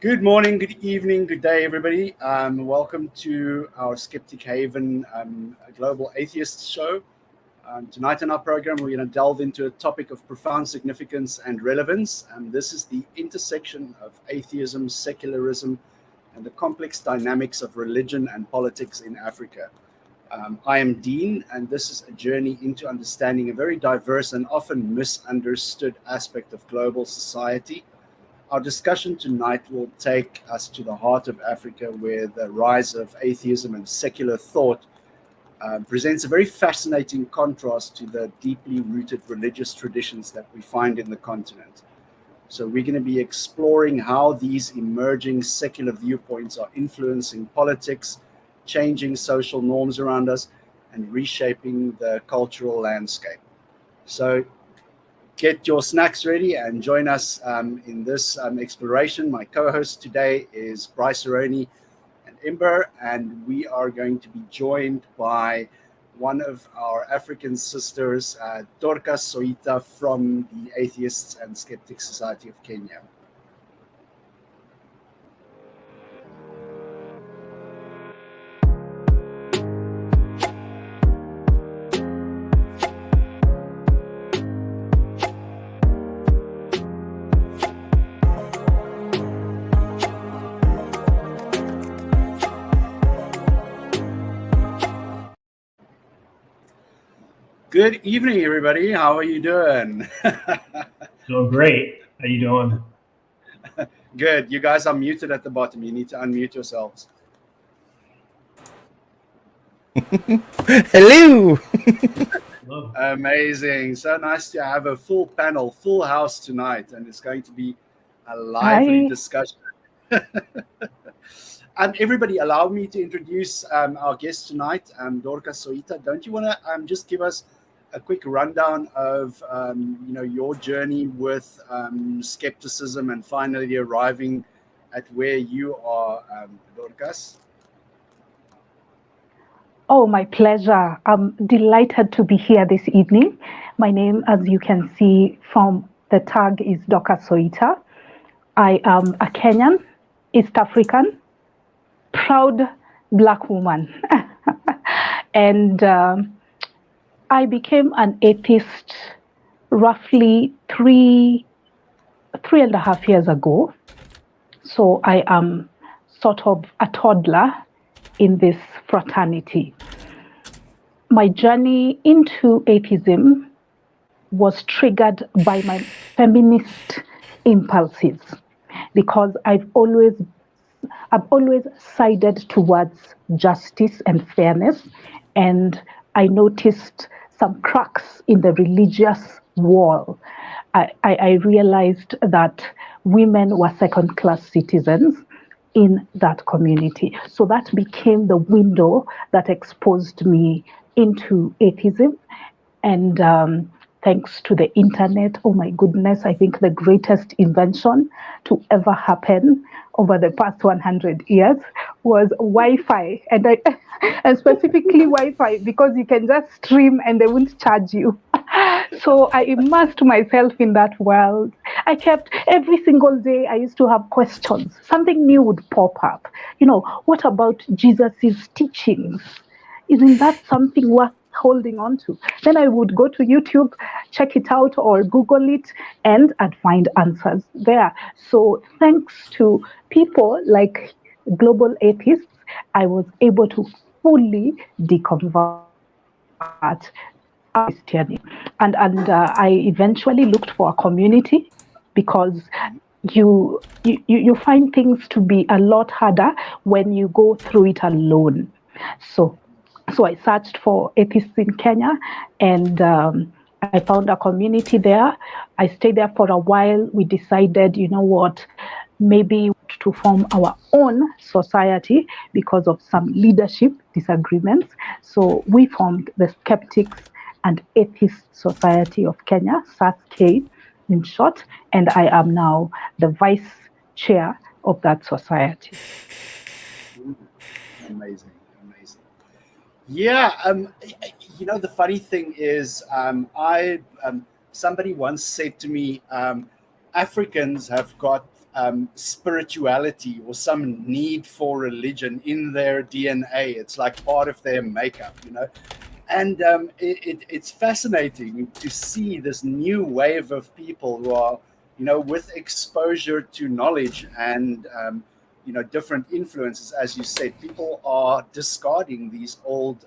Good morning, good evening, good day, everybody. Welcome to our Skeptic Haven Global Atheists show. Tonight in our program, we're going to delve into a topic of profound significance and relevance. This is the intersection of atheism, secularism, and the complex dynamics of religion and politics in Africa. I am Dean, and this is a journey into understanding a very diverse and often misunderstood aspect of global society. Our discussion tonight will take us to the heart of Africa, where the rise of atheism and secular thought presents a very fascinating contrast to the deeply rooted religious traditions that we find in the continent. So we're going to be exploring how these emerging secular viewpoints are influencing politics, changing social norms around us, and reshaping the cultural landscape. So get your snacks ready and join us in this exploration. My co-host today is Bryce and Ember, and we are going to be joined by one of our African sisters, Dorcas Soita from the Atheists and Skeptic Society of Kenya. Good evening, everybody. How are you doing? Doing great. How you doing? Good. You guys are muted at the bottom. You need to unmute yourselves. Hello. Hello. Amazing. So nice to have a full panel, full house tonight, and it's going to be a lively discussion. Everybody, allow me to introduce our guest tonight, Dorcas Soita. Don't you want to just give us a quick rundown of your journey with skepticism and finally arriving at where you are, Dorcas? Oh, my pleasure. I'm delighted to be here this evening. My name, as you can see from the tag, is Dorcas Soita. I am a Kenyan, East African, proud Black woman. And I became an atheist roughly three and a half years ago. So I am sort of a toddler in this fraternity. My journey into atheism was triggered by my feminist impulses, because I've always sided towards justice and fairness, and I noticed some cracks in the religious wall. I realized that women were second-class citizens in that community. So that became the window that exposed me into atheism. And thanks to the internet, oh my goodness, I think the greatest invention to ever happen over the past 100 years was Wi-Fi. And specifically Wi-Fi, because you can just stream and they won't charge you. So I immersed myself in that world. I kept, every single day, I used to have questions. Something new would pop up. What about Jesus's teachings? Isn't that something worth holding on to? Then I would go to YouTube, check it out, or Google it, and I'd find answers there. So thanks to people like Global Atheists, I was able to fully deconvert Christianity. And I eventually looked for a community, because you find things to be a lot harder when you go through it alone. So I searched for atheists in Kenya, and I found a community there. I stayed there for a while. We decided, maybe to form our own society because of some leadership disagreements. So we formed the Skeptics and Atheists Society of Kenya, SASK in short, and I am now the vice chair of that society. Amazing. Yeah, the funny thing is, somebody once said to me, Africans have got spirituality or some need for religion in their DNA. It's like part of their makeup, you know. And it's fascinating to see this new wave of people who are, you know, with exposure to knowledge and, you know, different influences. As you said, people are discarding these old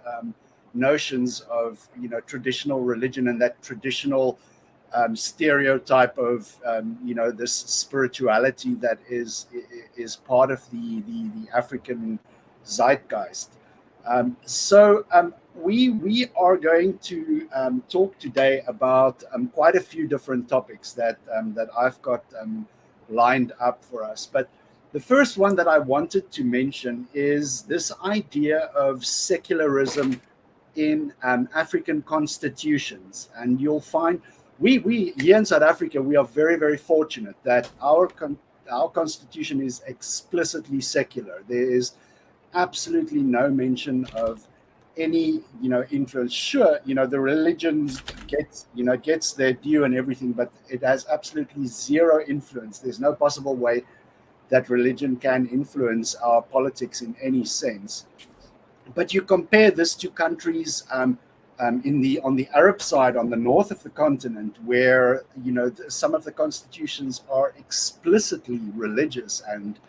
notions of, you know, traditional religion and that traditional stereotype of, you know, this spirituality that is part of the African zeitgeist. We are going to talk today about quite a few different topics that I've got lined up for us. But the first one that I wanted to mention is this idea of secularism in African constitutions. And you'll find we here in South Africa, we are very, very fortunate that our constitution is explicitly secular. There is absolutely no mention of any, you know, influence. Sure, you know, the religions gets their due and everything, but it has absolutely zero influence. There's no possible way that religion can influence our politics in any sense. But you compare this to countries on the Arab side, on the north of the continent, where, you know, some of the constitutions are explicitly religious and,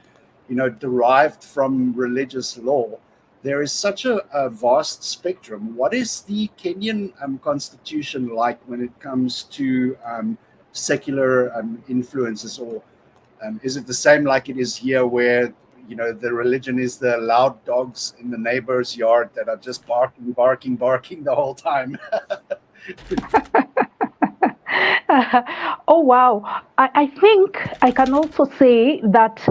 you know, derived from religious law. There is such a vast spectrum. What is the Kenyan constitution like when it comes to secular influences, or is it the same like it is here, where, you know, the religion is the loud dogs in the neighbor's yard that are just barking the whole time? Oh, wow. I think I can also say that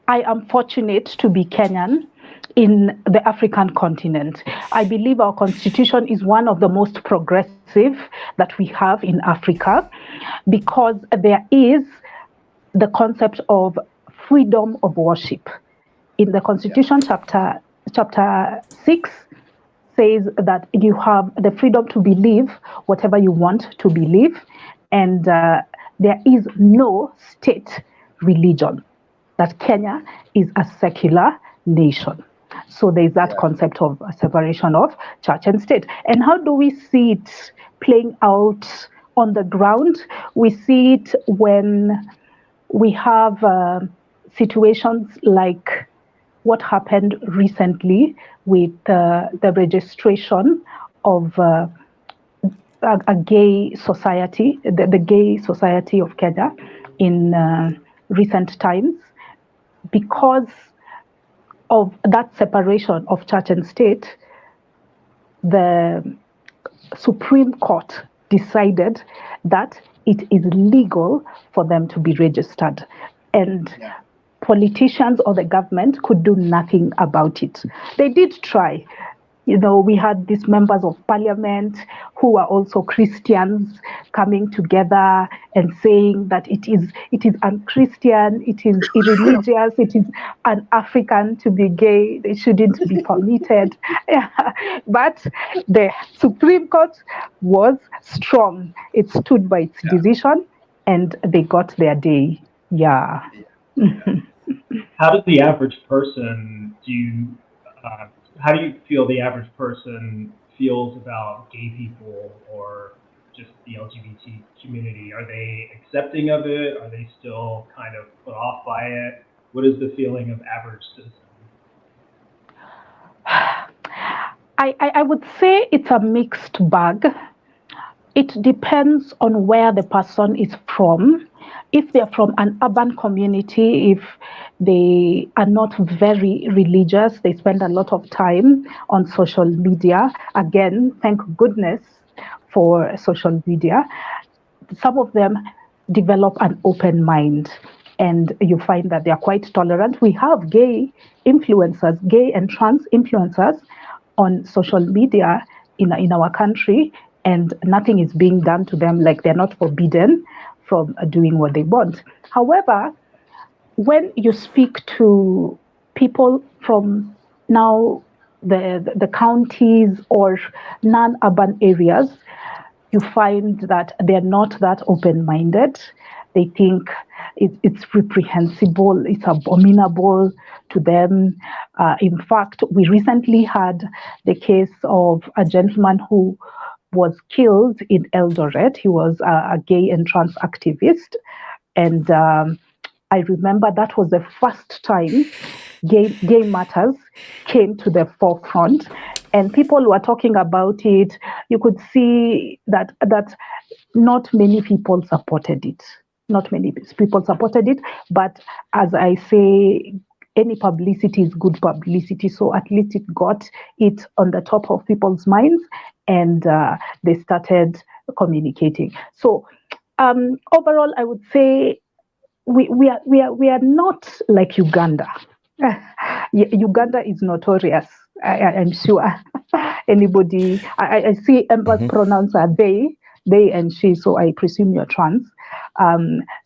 I am fortunate to be Kenyan in the African continent. I believe our constitution is one of the most progressive that we have in Africa, because there is the concept of freedom of worship. In the Constitution, chapter 6 says that you have the freedom to believe whatever you want to believe, and there is no state religion. That Kenya is a secular nation. So there's that concept of a separation of church and state. And how do we see it playing out on the ground? We see it when we have situations like what happened recently with the registration of a gay society, the Gay Society of Kenya in recent times. Because of that separation of church and state, the Supreme Court decided that it is legal for them to be registered. And politicians or the government could do nothing about it. They did try. You know, we had these members of parliament who are also Christians coming together and saying that it is unchristian, it is irreligious, it is un-African to be gay, they shouldn't be permitted. But the Supreme Court was strong. It stood by its decision, and they got their day. How does the average person how do you feel the average person feels about gay people or just the LGBT community? Are they accepting of it? Are they still kind of put off by it? What is the feeling of average citizen? I would say it's a mixed bag. It depends on where the person is from. If they're from an urban community, if they are not very religious, they spend a lot of time on social media. Again, thank goodness for social media. Some of them develop an open mind, and you find that they are quite tolerant. We have gay influencers, gay and trans influencers on social media in our country, and nothing is being done to them. Like, they're not forbidden from doing what they want. However, when you speak to people from now the counties or non-urban areas, you find that they're not that open-minded. They think it's reprehensible, it's abominable to them. In fact, we recently had the case of a gentleman who was killed in Eldoret. He was a gay and trans activist. And I remember that was the first time gay matters came to the forefront. And people were talking about it. You could see that not many people supported it. Not many people supported it. But as I say, any publicity is good publicity. So at least it got it on the top of people's minds, and they started communicating. So overall, I would say we are not like Uganda. Uganda is notorious. I'm sure anybody. I see Ember's pronouns are they and she. So I presume you're trans.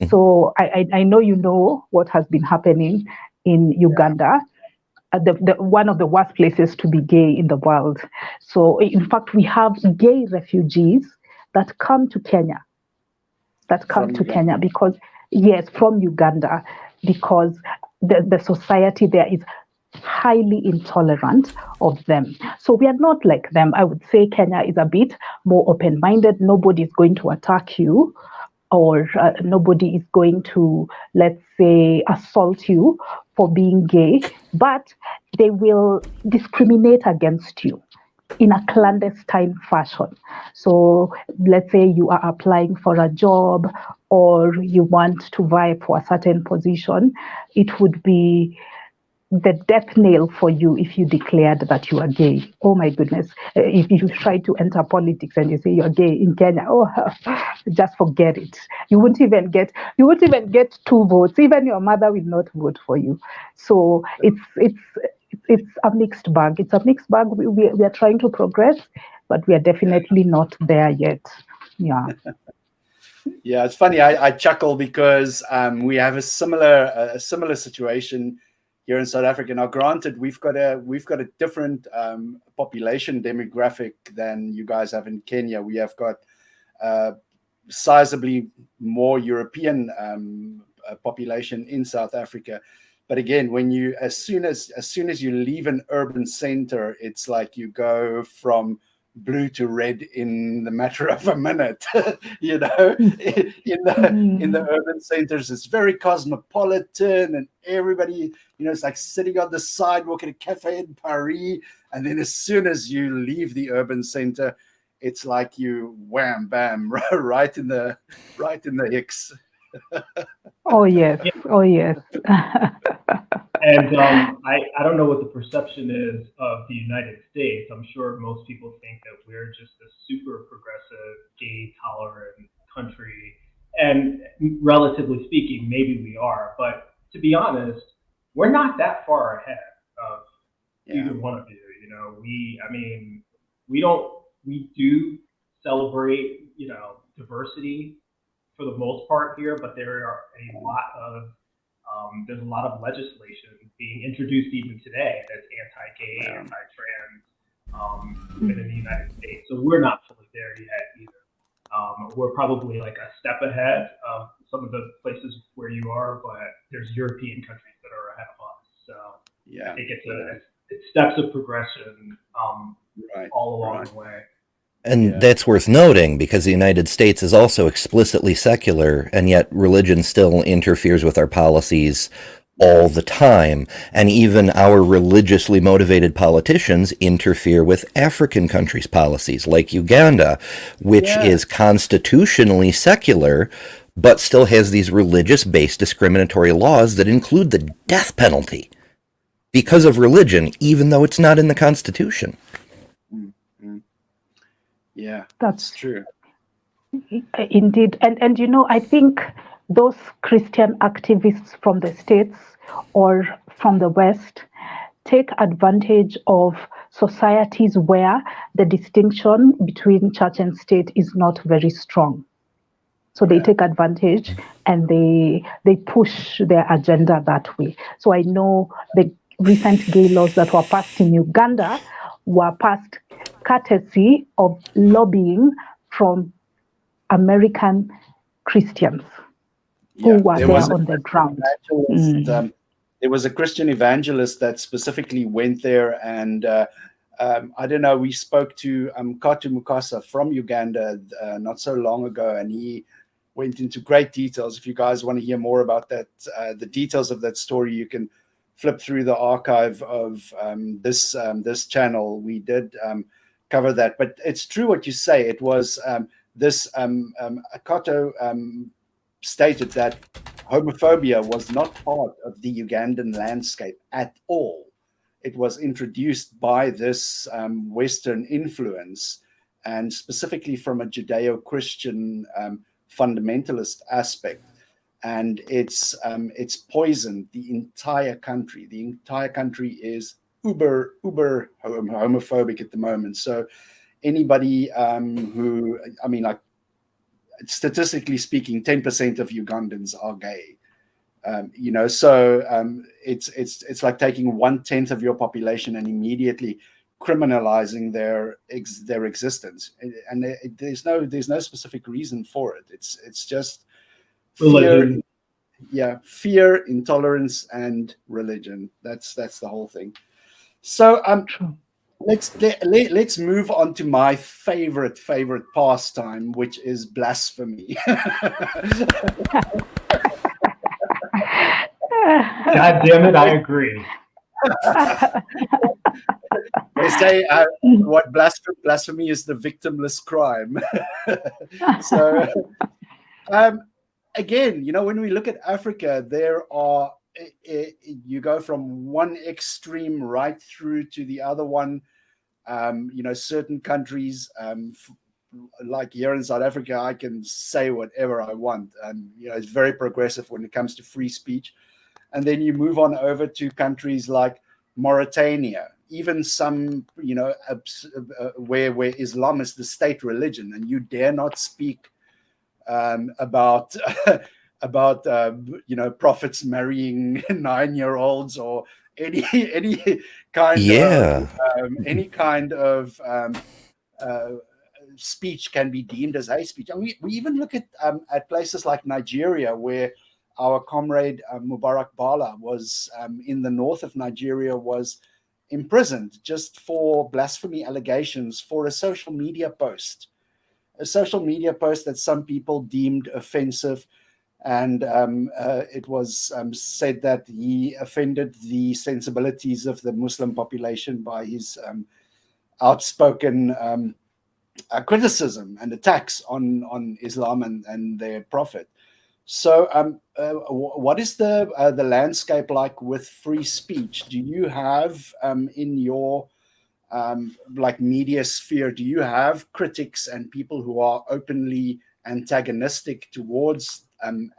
So I know you know what has been happening in Uganda. The one of the worst places to be gay in the world. So in fact, we have gay refugees that come to Kenya. Because yes, from Uganda, because the society there is highly intolerant of them. So we are not like them. I would say Kenya is a bit more open-minded. Nobody is going to attack you, or nobody is going to, let's say, assault you for being gay, but they will discriminate against you in a clandestine fashion. So let's say you are applying for a job or you want to vie for a certain position, it would be the death nail for you if you declared that you are gay. Oh my goodness. If you try to enter politics and you say you're gay in Kenya, just forget it. You wouldn't even get 2 votes. Even your mother will not vote for you. So it's a mixed bag. It's a mixed bag. We are trying to progress, but we are definitely not there yet. Yeah. Yeah, it's funny. I chuckle because we have a similar situation here in South Africa. Now, granted, we've got a different population demographic than you guys have in Kenya. We have got sizably more European population in South Africa. But again, as soon as you leave an urban center, it's like you go from blue to red in the matter of a minute. You know, in the urban centers, it's very cosmopolitan, and everybody, it's like sitting on the sidewalk at a cafe in Paris. And then as soon as you leave the urban center, it's like you wham bam right in the hicks. Oh yes. And I don't know what the perception is of the United States. I'm sure most people think that we're just a super progressive, gay, tolerant country. And relatively speaking, maybe we are. But to be honest, we're not that far ahead of either one of you. We do celebrate, diversity for the most part here, but there's a lot of legislation being introduced even today that's anti-gay, anti-trans, even in the United States. So we're not fully there yet either. We're probably like a step ahead of some of the places where you are, but there's European countries that are ahead of us. So I think it's steps of progression all along the way. And that's worth noting, because the United States is also explicitly secular, and yet religion still interferes with our policies all the time. And even our religiously motivated politicians interfere with African countries' policies, like Uganda, which is constitutionally secular, but still has these religious-based discriminatory laws that include the death penalty because of religion, even though it's not in the Constitution. Yeah, that's true. Indeed. And I think those Christian activists from the States or from the West take advantage of societies where the distinction between church and state is not very strong. So they take advantage and they push their agenda that way. So I know the recent gay laws that were passed in Uganda were passed courtesy of lobbying from American Christians. who Yeah, were there there was on the ground. evangelist, there was a Christian evangelist that specifically went there, and I don't know. We spoke to Katu Mukasa from Uganda not so long ago, and he went into great details. If you guys want to hear more about that, the details of that story, you can flip through the archive of this channel. We did cover that, but it's true what you say. It was this Akato stated that homophobia was not part of the Ugandan landscape at all. It was introduced by this Western influence, and specifically from a Judeo-Christian fundamentalist aspect. And it's poisoned the entire country. The entire country is uber homophobic at the moment. So anybody who, I mean, like, statistically speaking, 10% of Ugandans are gay. So it's like taking 1/10 of your population and immediately criminalizing their existence, and there's no specific reason for it. It's just religion. Fear, intolerance, and religion. That's the whole thing. So let's move on to my favorite pastime, which is blasphemy. God damn it, I agree. They say what blasphemy is the victimless crime. So again, when we look at Africa, there are you go from one extreme right through to the other one. Certain countries, like here in South Africa, I can say whatever I want, and it's very progressive when it comes to free speech. And then you move on over to countries like Mauritania, even some, where Islam is the state religion, and you dare not speak about prophets marrying 9-year-olds or any kind of speech can be deemed as hate speech. And we even look at places like Nigeria, where our comrade Mubarak Bala was in the north of Nigeria, was imprisoned just for blasphemy allegations for a social media post that some people deemed offensive. And it was said that he offended the sensibilities of the Muslim population by his outspoken criticism and attacks on Islam and their prophet. So what is the landscape like with free speech? Do you have in your media sphere, do you have critics and people who are openly antagonistic towards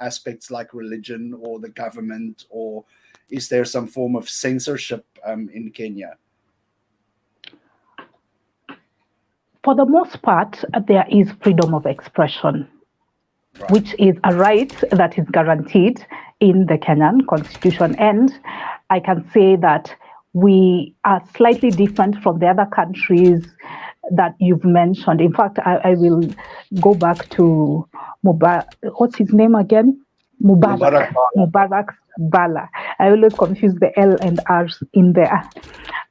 aspects like religion or the government, or is there some form of censorship in Kenya? For the most part, there is freedom of expression, right, which is a right that is guaranteed in the Kenyan constitution. And I can say that we are slightly different from the other countries that you've mentioned. In fact, I will go back to Mubarak. What's his name again? Mubarak Bala. I always confuse the L and R in there.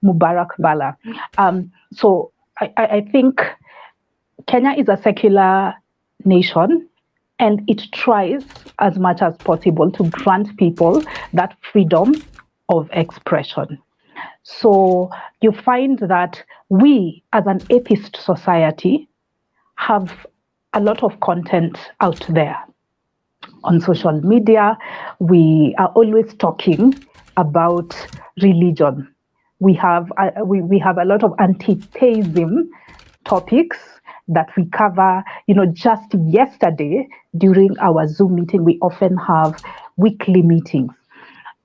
Mubarak Bala. So I think Kenya is a secular nation, and it tries as much as possible to grant people that freedom of expression. So you find that we, as an atheist society, have a lot of content out there. On social media, we are always talking about religion. We have a lot of anti-theism topics that we cover. Just yesterday during our Zoom meeting, we often have weekly meetings.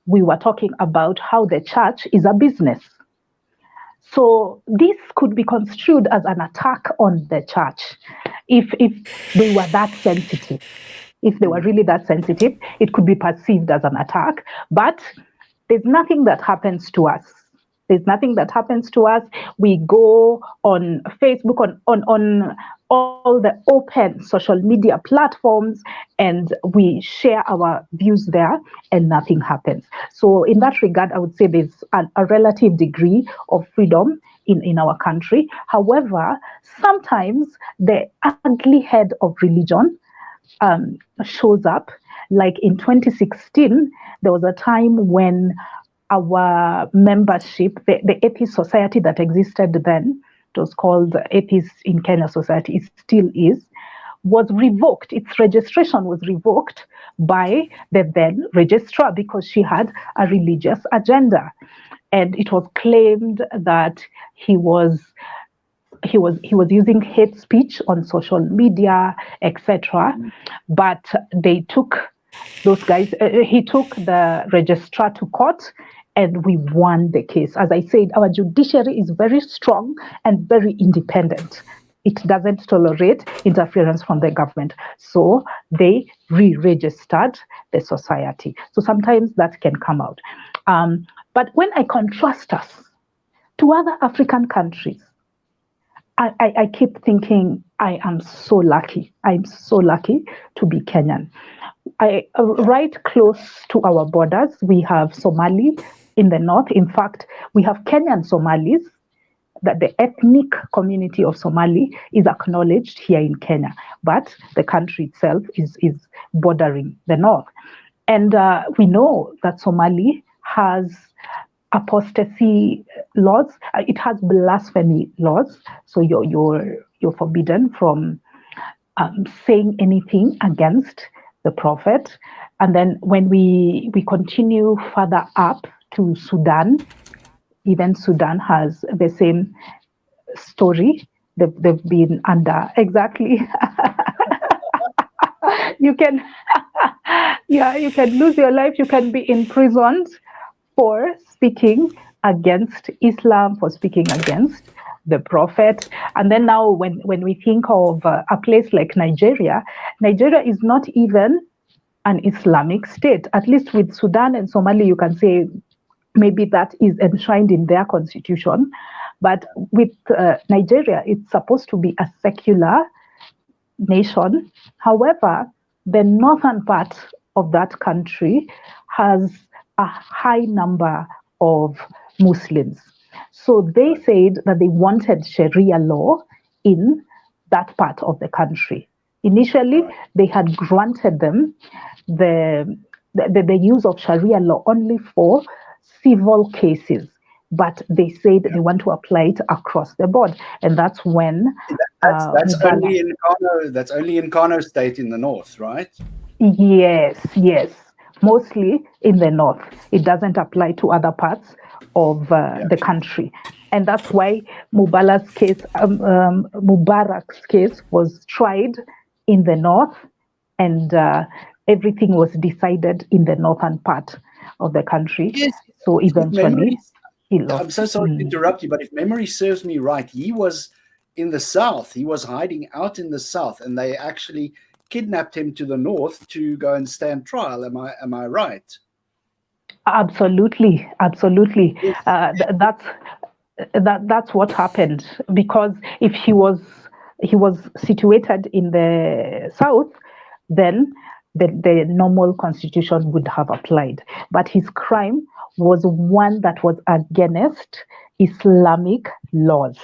We were talking about how the church is a business. So this could be construed as an attack on the church if they were that sensitive. If they were really that sensitive, it could be perceived as an attack. But there's nothing that happens to us There's nothing that happens to us. We go on Facebook, on all the open social media platforms, and we share our views there, and nothing happens. So in that regard, I would say there's a relative degree of freedom in our country. However, sometimes the ugly head of religion shows up. Like in 2016, there was a time when our membership, the Atheist Society that existed then, it was called Atheists in Kenya Society, it still is, was revoked. Its registration was revoked by the then registrar because she had a religious agenda. And it was claimed that he was using hate speech on social media, etc. But they took those guys, he took the registrar to court, and we won the case. As I said, our judiciary is very strong and very independent. It doesn't tolerate interference from the government. So they re-registered the society. So sometimes that can come out. But when I contrast us to other African countries, I keep thinking I am so lucky. I'm so lucky to be Kenyan. Right close to our borders, we have Somali in the north. In fact, we have Kenyan Somalis, that the ethnic community of Somali is acknowledged here in Kenya, but the country itself is bordering the north. And we know that Somali has apostasy laws. It has blasphemy laws. So you're forbidden from saying anything against the prophet. And then when we continue further up to Sudan, even Sudan has the same story. They've been under exactly. You can, you can lose your life. You can be imprisoned for speaking against Islam, for speaking against the prophet. And then now when we think of a place like Nigeria, Nigeria is not even an Islamic state. At least with Sudan and Somalia, you can say maybe that is enshrined in their constitution. But with Nigeria, it's supposed to be a secular nation. However, the northern part of that country has a high number of Muslims. So they said that they wanted Sharia law in that part of the country. Initially, they had granted them the use of Sharia law only for civil cases, but they said they want to apply it across the board, and that's when that's only in Kano. That's only in Kano State in the north, right? Yes, mostly in the north. It doesn't apply to other parts of the country, and that's why Mubarak's case was tried in the north, and everything was decided in the northern part of the country. Yes. So eventually, he lost. I'm so sorry to interrupt you, but if memory serves me right, he was in the south. He was hiding out in the south, and they actually kidnapped him to the north to go and stand trial. Am I right? Absolutely. Yes. That's what happened, because if he was situated in the south, then the normal constitution would have applied. But his crime was one that was against Islamic laws.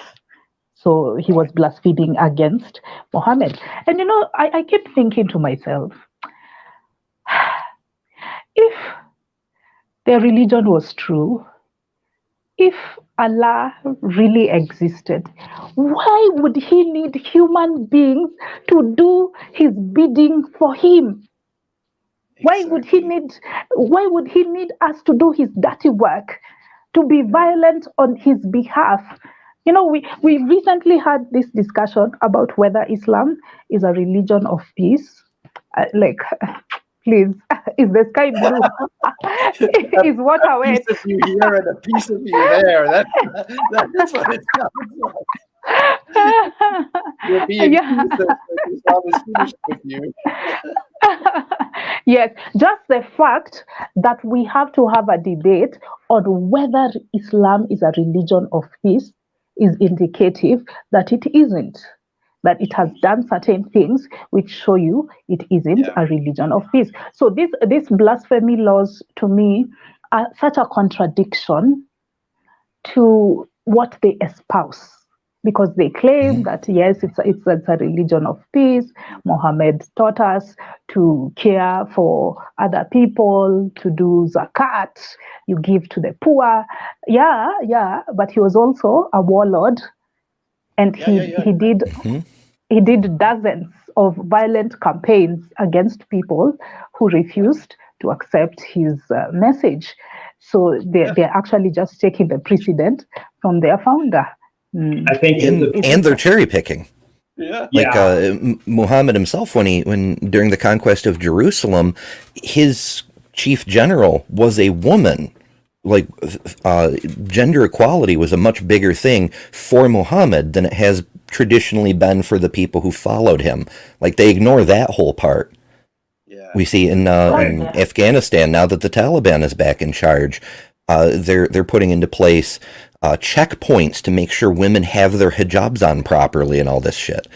So he was blaspheming against Muhammad. And I keep thinking to myself, if their religion was true, if Allah really existed, why would he need human beings to do his bidding for him? Why would he need us to do his dirty work, to be violent on his behalf? We recently had this discussion about whether Islam is a religion of peace. Please, is the sky blue? Is water wet? A piece of you here and a piece of you there. That's what it sounds like. You're being Islam is finished with you. Yes, just the fact that we have to have a debate on whether Islam is a religion of peace is indicative that it isn't. That it has done certain things which show you it isn't a religion of peace. So these blasphemy laws to me are such a contradiction to what they espouse, because they claim that yes, it's a religion of peace. Muhammad taught us to care for other people, to do zakat, you give to the poor. Yeah, but he was also a warlord, and he did he did dozens of violent campaigns against people who refused to accept his message. So they're actually just taking the precedent from their founder. I think and they're cherry picking. Yeah. Like Muhammad himself, when during the conquest of Jerusalem, his chief general was a woman. Like gender equality was a much bigger thing for Muhammad than it has traditionally been for the people who followed him. Like they ignore that whole part. Yeah. We see in Afghanistan, now that the Taliban is back in charge, they're putting into place checkpoints to make sure women have their hijabs on properly and all this shit.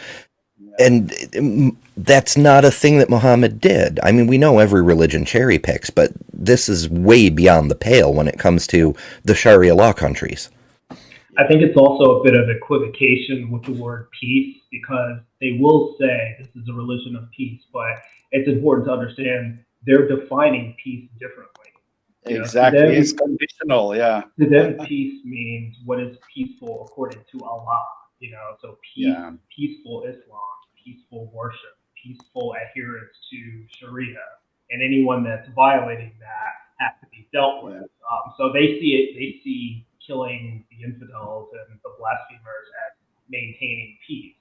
And that's not a thing that Muhammad did. I mean, we know every religion cherry picks, but this is way beyond the pale when it comes to the Sharia law countries. I think it's also a bit of equivocation with the word peace, because they will say this is a religion of peace, but it's important to understand they're defining peace differently. Exactly. Them, it's conditional, yeah. To them, peace means what is peaceful according to Allah. So peaceful Islam, peaceful worship, peaceful adherence to Sharia, and anyone that's violating that has to be dealt with. So they see killing the infidels and the blasphemers as maintaining peace.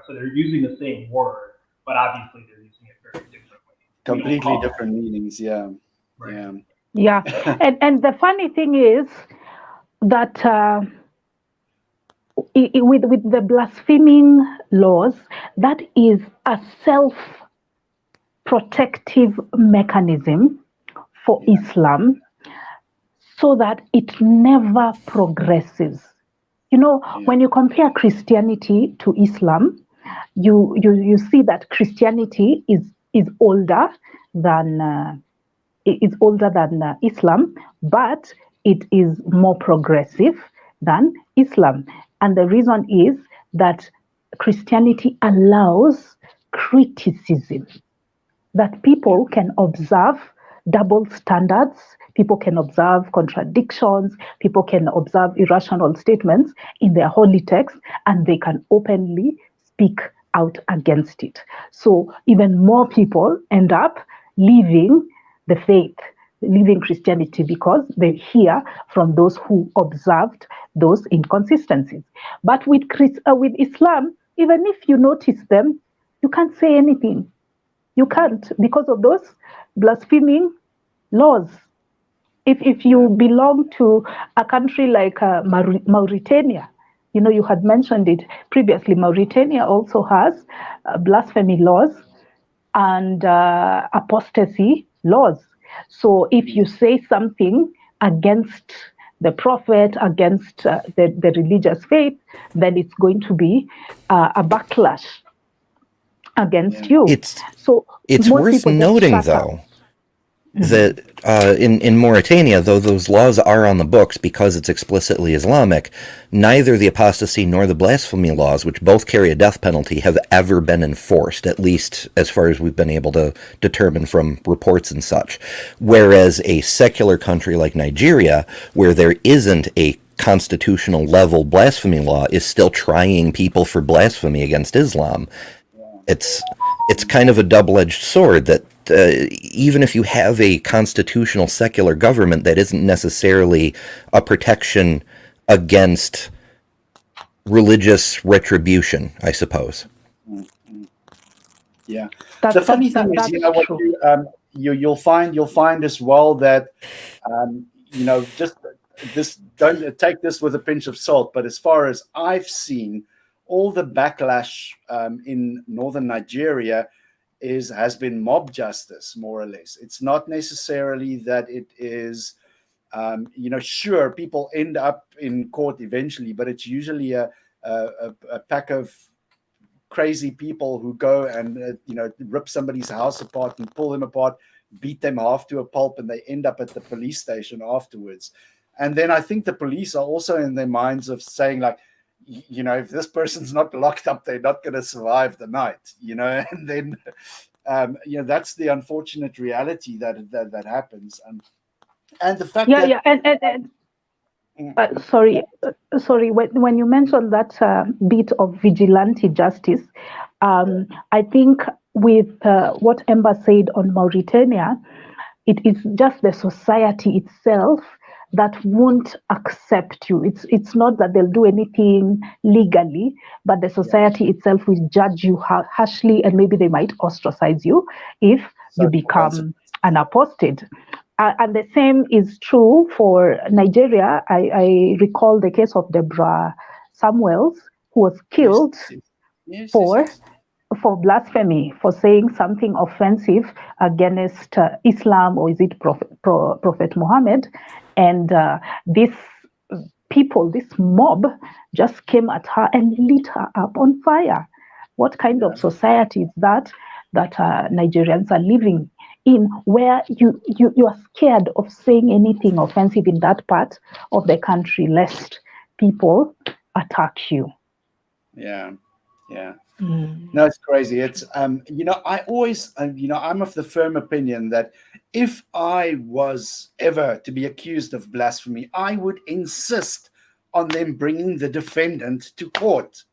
So they're using the same word, but obviously they're using it very differently. Completely different meanings, yeah. Right. Yeah, and the funny thing is that with the blaspheming laws, that is a self-protective mechanism for Islam, so that it never progresses. When you compare Christianity to Islam, you see that Christianity is older than Islam, but it is more progressive than Islam. And the reason is that Christianity allows criticism, that people can observe double standards, people can observe contradictions, people can observe irrational statements in their holy text, and they can openly speak out against it. So even more people end up leaving the faith, leaving Christianity, because they hear from those who observed those inconsistencies. But with Islam, even if you notice them, you can't say anything. You can't, because of those blaspheming laws. If you belong to a country like Mauritania, you had mentioned it previously, Mauritania also has blasphemy laws and apostasy laws. So if you say something against the prophet, against the religious faith, then it's going to be a backlash against you. It's worth noting, though, that in Mauritania, though those laws are on the books because it's explicitly Islamic, neither the apostasy nor the blasphemy laws, which both carry a death penalty, have ever been enforced, at least as far as we've been able to determine from reports and such. Whereas a secular country like Nigeria, where there isn't a constitutional level blasphemy law, is still trying people for blasphemy against Islam. It's kind of a double-edged sword that even if you have a constitutional secular government, that isn't necessarily a protection against religious retribution, I suppose. Yeah. The funny thing is, you'll find as well that just this, don't take this with a pinch of salt, but as far as I've seen, all the backlash in northern Nigeria has been mob justice, more or less. It's not necessarily that it is, sure, people end up in court eventually, but it's usually a pack of crazy people who go and rip somebody's house apart and pull them apart, beat them half to a pulp, and they end up at the police station afterwards. And then I think the police are also in their minds of saying, like, if this person's not locked up, they're not going to survive the night, and then that's the unfortunate reality that happens. And the fact sorry, when you mentioned that bit of vigilante justice, I think with what Ember said on Mauritania, it is just the society itself that won't accept you. It's not that they'll do anything legally, but the society itself will judge you harshly, and maybe they might ostracize you if you become an apostate. And the same is true for Nigeria. I recall the case of Deborah Samuels, who was killed for blasphemy, for saying something offensive against Islam, or is it Prophet Muhammad? And this mob just came at her and lit her up on fire. What kind of society is that Nigerians are living in, where you are scared of saying anything offensive in that part of the country, lest people attack you? Yeah. No, it's crazy. It's I always I'm of the firm opinion that if I was ever to be accused of blasphemy, I would insist on them bringing the defendant to court.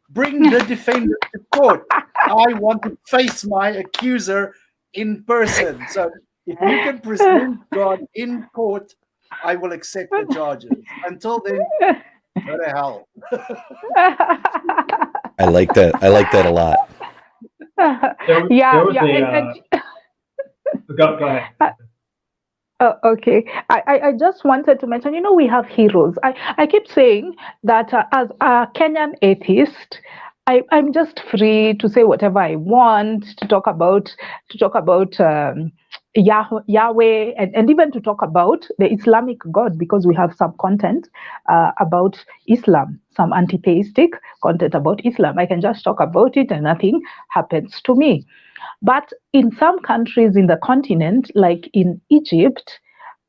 Bring the defendant to court. I want to face my accuser in person. So if you can present God in court, I will accept the charges. Until then, go to hell. I like that. I like that a lot. Go ahead. Okay. I just wanted to mention, we have heroes. I keep saying that as a Kenyan atheist, I'm just free to say whatever I want, to talk about Yahweh, and even to talk about the Islamic God, because we have some content about Islam, some anti-theistic content about Islam. I can just talk about it and nothing happens to me. But in some countries in the continent, like in Egypt,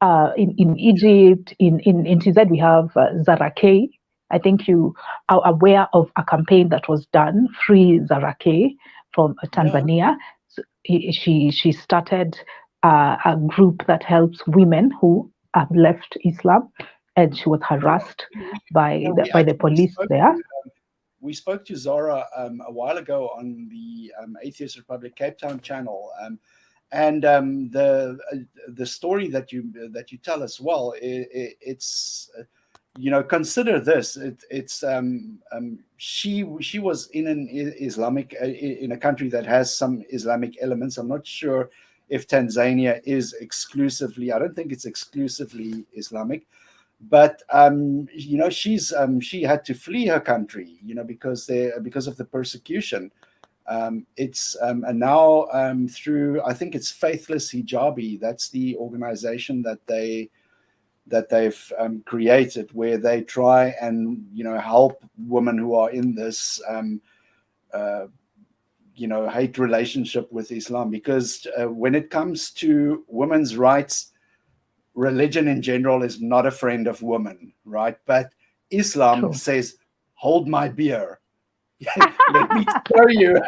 in TZ, we have Zaraqay. I think you are aware of a campaign that was done, Free Zaraqay, from Tanzania. So she started a group that helps women who have left Islam, and she was harassed by the police there. We spoke to Zara a while ago on the Atheist Republic Cape Town channel, and the story that you tell as well. It's consider this. She was in an Islamic in a country that has some Islamic elements. I'm not sure if Tanzania is exclusively. I don't think it's exclusively Islamic. But she had to flee her country, because of the persecution. And now through, I think it's Faithless Hijabi. That's the organization that they've created, where they try and help women who are in this hate relationship with Islam, because when it comes to women's rights, religion in general is not a friend of women, right? But Islam says, hold my beer. Let me show you.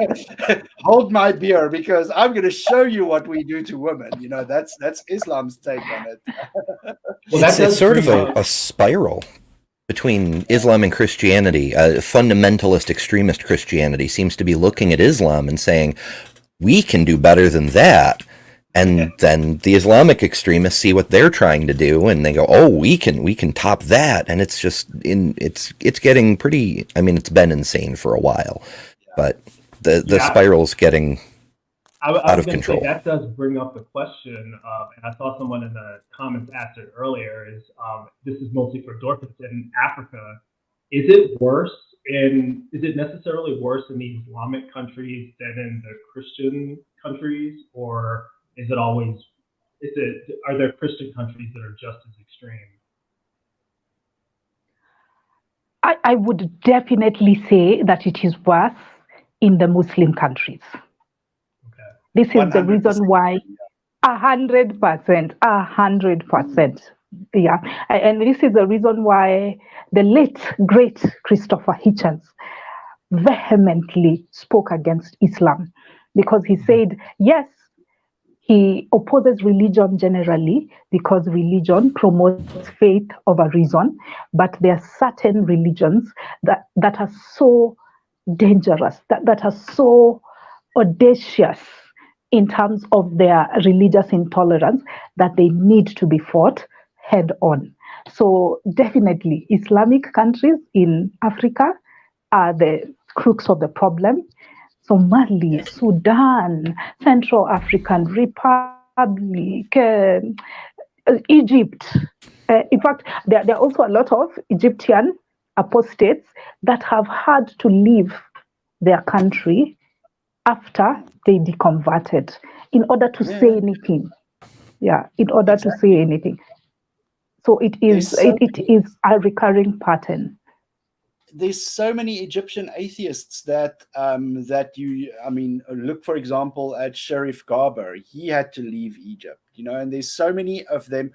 Hold my beer, because I'm going to show you what we do to women. That's Islam's take on it. Well, it's sort of a spiral between Islam and Christianity. Fundamentalist extremist Christianity seems to be looking at Islam and saying, we can do better than that. And then the Islamic extremists see what they're trying to do, and they go, "Oh, we can top that." And it's just it's getting pretty. I mean, it's been insane for a while, but the spiral's getting out of control. That does bring up the question, and I saw someone in the comments asked it earlier. This is mostly for Dorcas in Africa. Is it necessarily worse in the Islamic countries than in the Christian countries, or is it always? Are there Christian countries that are just as extreme? I would definitely say that it is worse in the Muslim countries. Okay. This is the 100%. reason why 100%. Yeah. And this is the reason why the late, great Christopher Hitchens vehemently spoke against Islam, because he said, yes, he opposes religion generally because religion promotes faith over reason, but there are certain religions that are so dangerous, that are so audacious in terms of their religious intolerance that they need to be fought head on. So definitely Islamic countries in Africa are the crux of the problem. Somalia, Sudan, Central African Republic, Egypt. In fact, there are also a lot of Egyptian apostates that have had to leave their country after they deconverted in order to say anything. Yeah, in order to say anything. So it is a recurring pattern. There's so many Egyptian atheists that look, for example, at Sharif Garber. He had to leave Egypt, and there's so many of them.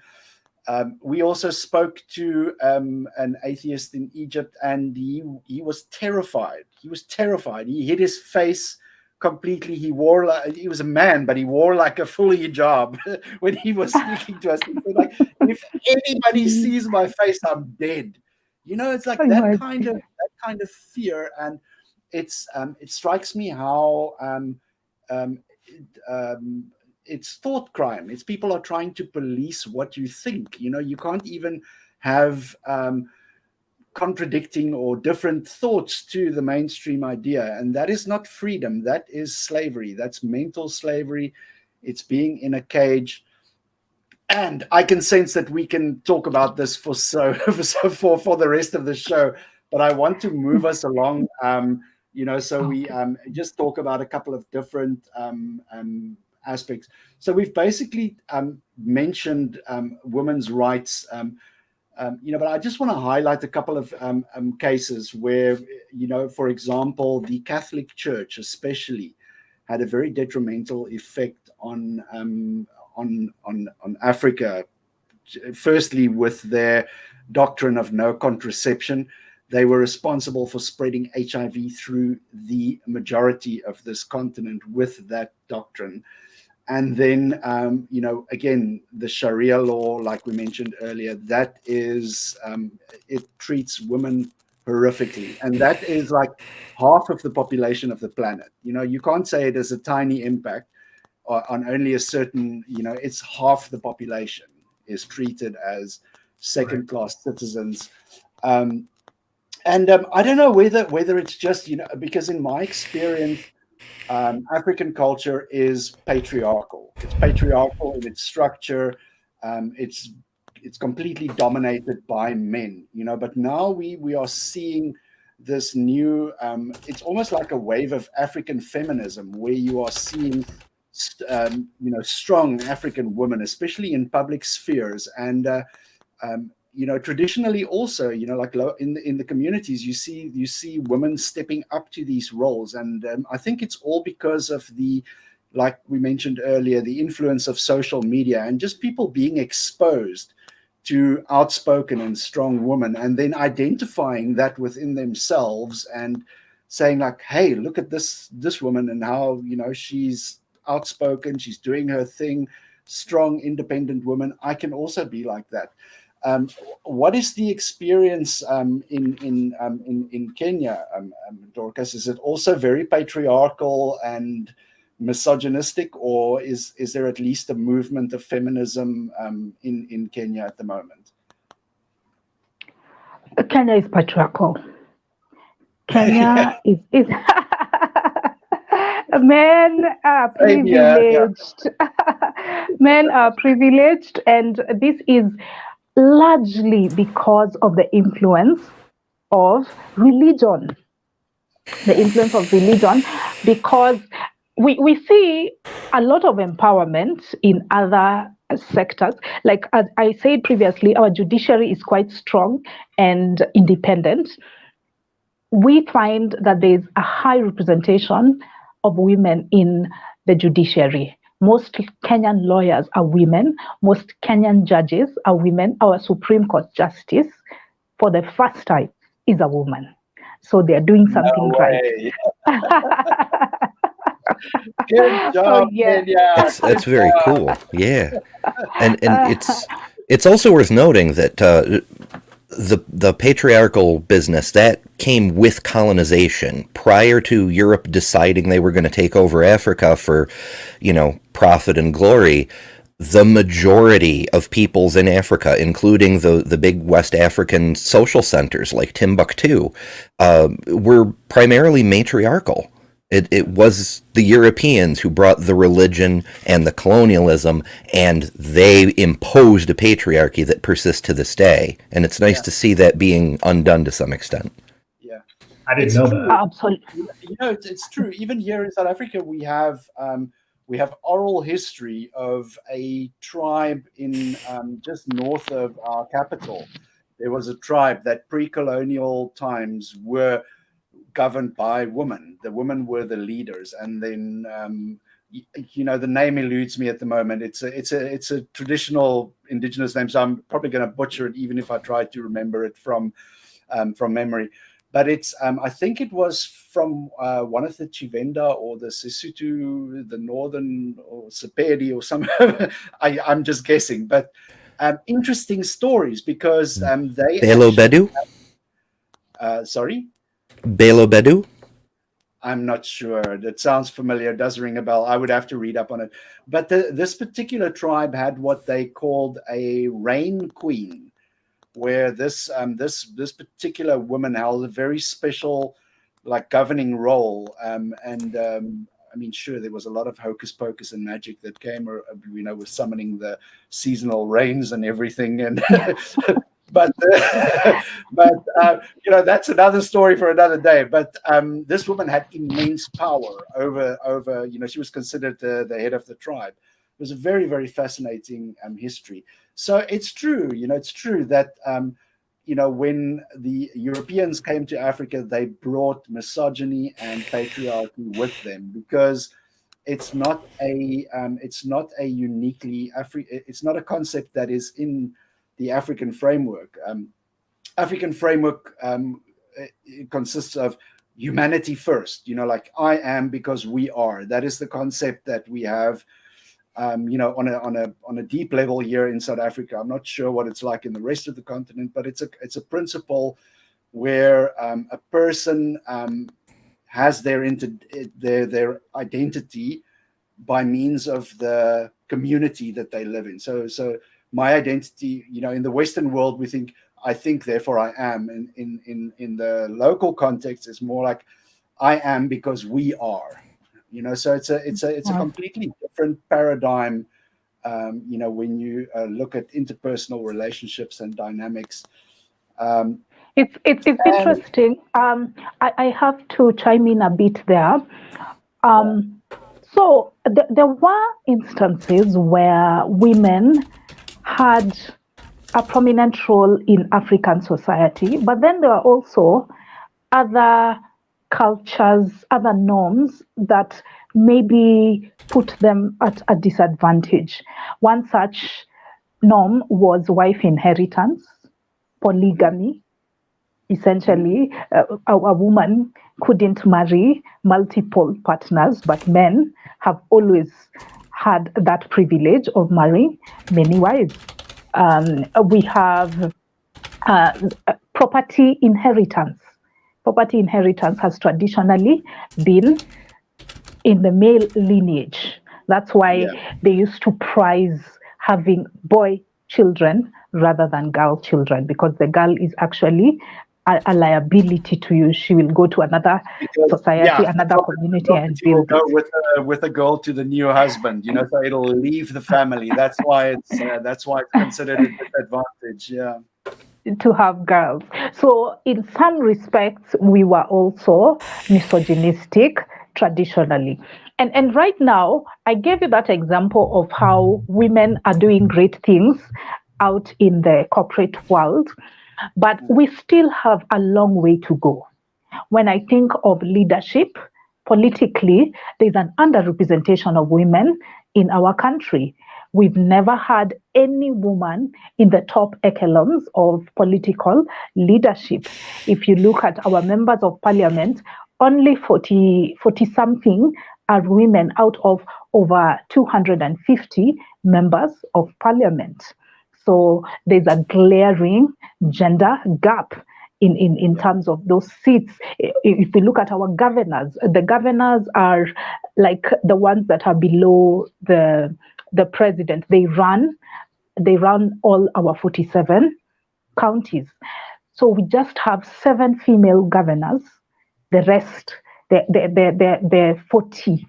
We also spoke to an atheist in Egypt, and he was terrified. He was terrified. He hid his face completely. He was a man, but he wore like a full hijab when he was speaking to us. He said, like, if anybody sees my face, I'm dead. It's like that kind of fear, and it strikes me how it's thought crime. It's people are trying to police what you think. You can't even have contradicting or different thoughts to the mainstream idea, and that is not freedom. That is slavery. That's mental slavery. It's being in a cage. And I can sense that we can talk about this for the rest of the show, but I want to move us along, so we just talk about a couple of different aspects. So we've basically mentioned women's rights, but I just want to highlight a couple of cases where, for example, the Catholic Church especially had a very detrimental effect on Africa. Firstly, with their doctrine of no contraception, they were responsible for spreading HIV through the majority of this continent with that doctrine. And then, again, the Sharia law, like we mentioned earlier, that is, it treats women horrifically. And that is like half of the population of the planet. You can't say it has a tiny impact on only a certain, it's half the population is treated as second-class citizens. And I don't know whether it's just, because in my experience, African culture is patriarchal. It's patriarchal in its structure. It's completely dominated by men, but now we are seeing this new, it's almost like a wave of African feminism where you are seeing strong African women, especially in public spheres, and traditionally also, like in the communities, you see women stepping up to these roles, and I think it's all because of like we mentioned earlier, the influence of social media and just people being exposed to outspoken and strong women, and then identifying that within themselves and saying like, hey, look at this woman and how she's outspoken, she's doing her thing, strong, independent woman. I can also be like that. What is the experience in Kenya, Dorcas? Is it also very patriarchal and misogynistic, or is there at least a movement of feminism in Kenya at the moment? Kenya is patriarchal. Kenya is men are privileged. Men are privileged, and this is largely because of the influence of religion. The influence of religion, because we see a lot of empowerment in other sectors. Like as I said previously, our judiciary is quite strong and independent. We find that there's a high representation of women in the judiciary. Most Kenyan lawyers are women. Most Kenyan judges are women. Our Supreme Court justice, for the first time, is a woman. So they're doing something right. Good job, Kenya. That's very cool. Yeah, and it's also worth noting that the patriarchal business that came with colonization. Prior to Europe deciding they were going to take over Africa for, profit and glory, the majority of peoples in Africa, including the big West African social centers like Timbuktu, were primarily matriarchal. It was the Europeans who brought the religion and the colonialism, and they imposed a patriarchy that persists to this day. And it's nice to see that being undone to some extent. Yeah, I didn't know that. Absolutely. It's true. Even here in South Africa, we have oral history of a tribe in just north of our capital. There was a tribe that pre-colonial times were governed by women. The women were the leaders, and then the name eludes me at the moment. It's a traditional indigenous name, so I'm probably going to butcher it, even if I try to remember it from memory. But it's I think it was from one of the Chivenda or the Sesotho, the Northern or Sepedi or some. I'm just guessing, but interesting stories because they. Belo Bedu. Sorry. Belo Bedu? I'm not sure. That sounds familiar. It does ring a bell. I would have to read up on it. But this particular tribe had what they called a rain queen, where this particular woman held a very special, governing role. Sure, there was a lot of hocus pocus and magic that came, with summoning the seasonal rains and everything, and. But that's another story for another day. But this woman had immense power over. She was considered the head of the tribe. It was a very, very fascinating history. So it's true. It's true that when the Europeans came to Africa, they brought misogyny and patriarchy with them, because it's not a uniquely it's not a concept that is in the African framework. African framework it consists of humanity first. I am because we are. That is the concept that we have. On a deep level here in South Africa. I'm not sure what it's like in the rest of the continent, but it's a principle where a person has their identity by means of the community that they live in. So my identity, in the Western world, we think I think, therefore I am. In the local context, it's more like I am because we are. So it's a completely different paradigm. When you look at interpersonal relationships and dynamics. It's interesting. I have to chime in a bit there. So there were instances where women had a prominent role in African society, but then there are also other cultures, other norms that maybe put them at a disadvantage. One such norm was wife inheritance, polygamy. Essentially, a woman couldn't marry multiple partners, but men have always had that privilege of marrying many wives. We have property inheritance. Property inheritance has traditionally been in the male lineage. That's why they used to prize having boy children rather than girl children, because the girl is actually a liability to you. She will go to another society, another community, and build go with a girl to the new husband. So it'll leave the family. That's why it's considered a disadvantage. Yeah. To have girls. So in some respects, we were also misogynistic traditionally. And right now, I gave you that example of how women are doing great things out in the corporate world, but we still have a long way to go. When I think of leadership, politically, there's an underrepresentation of women in our country. We've never had any woman in the top echelons of political leadership. If you look at our members of parliament, only 40 something are women out of over 250 members of parliament. So there's a glaring gender gap in terms of those seats. If we look at our governors, the governors are like the ones that are below the president. They run all our 47 counties. So we just have 7 female governors. The rest, the 40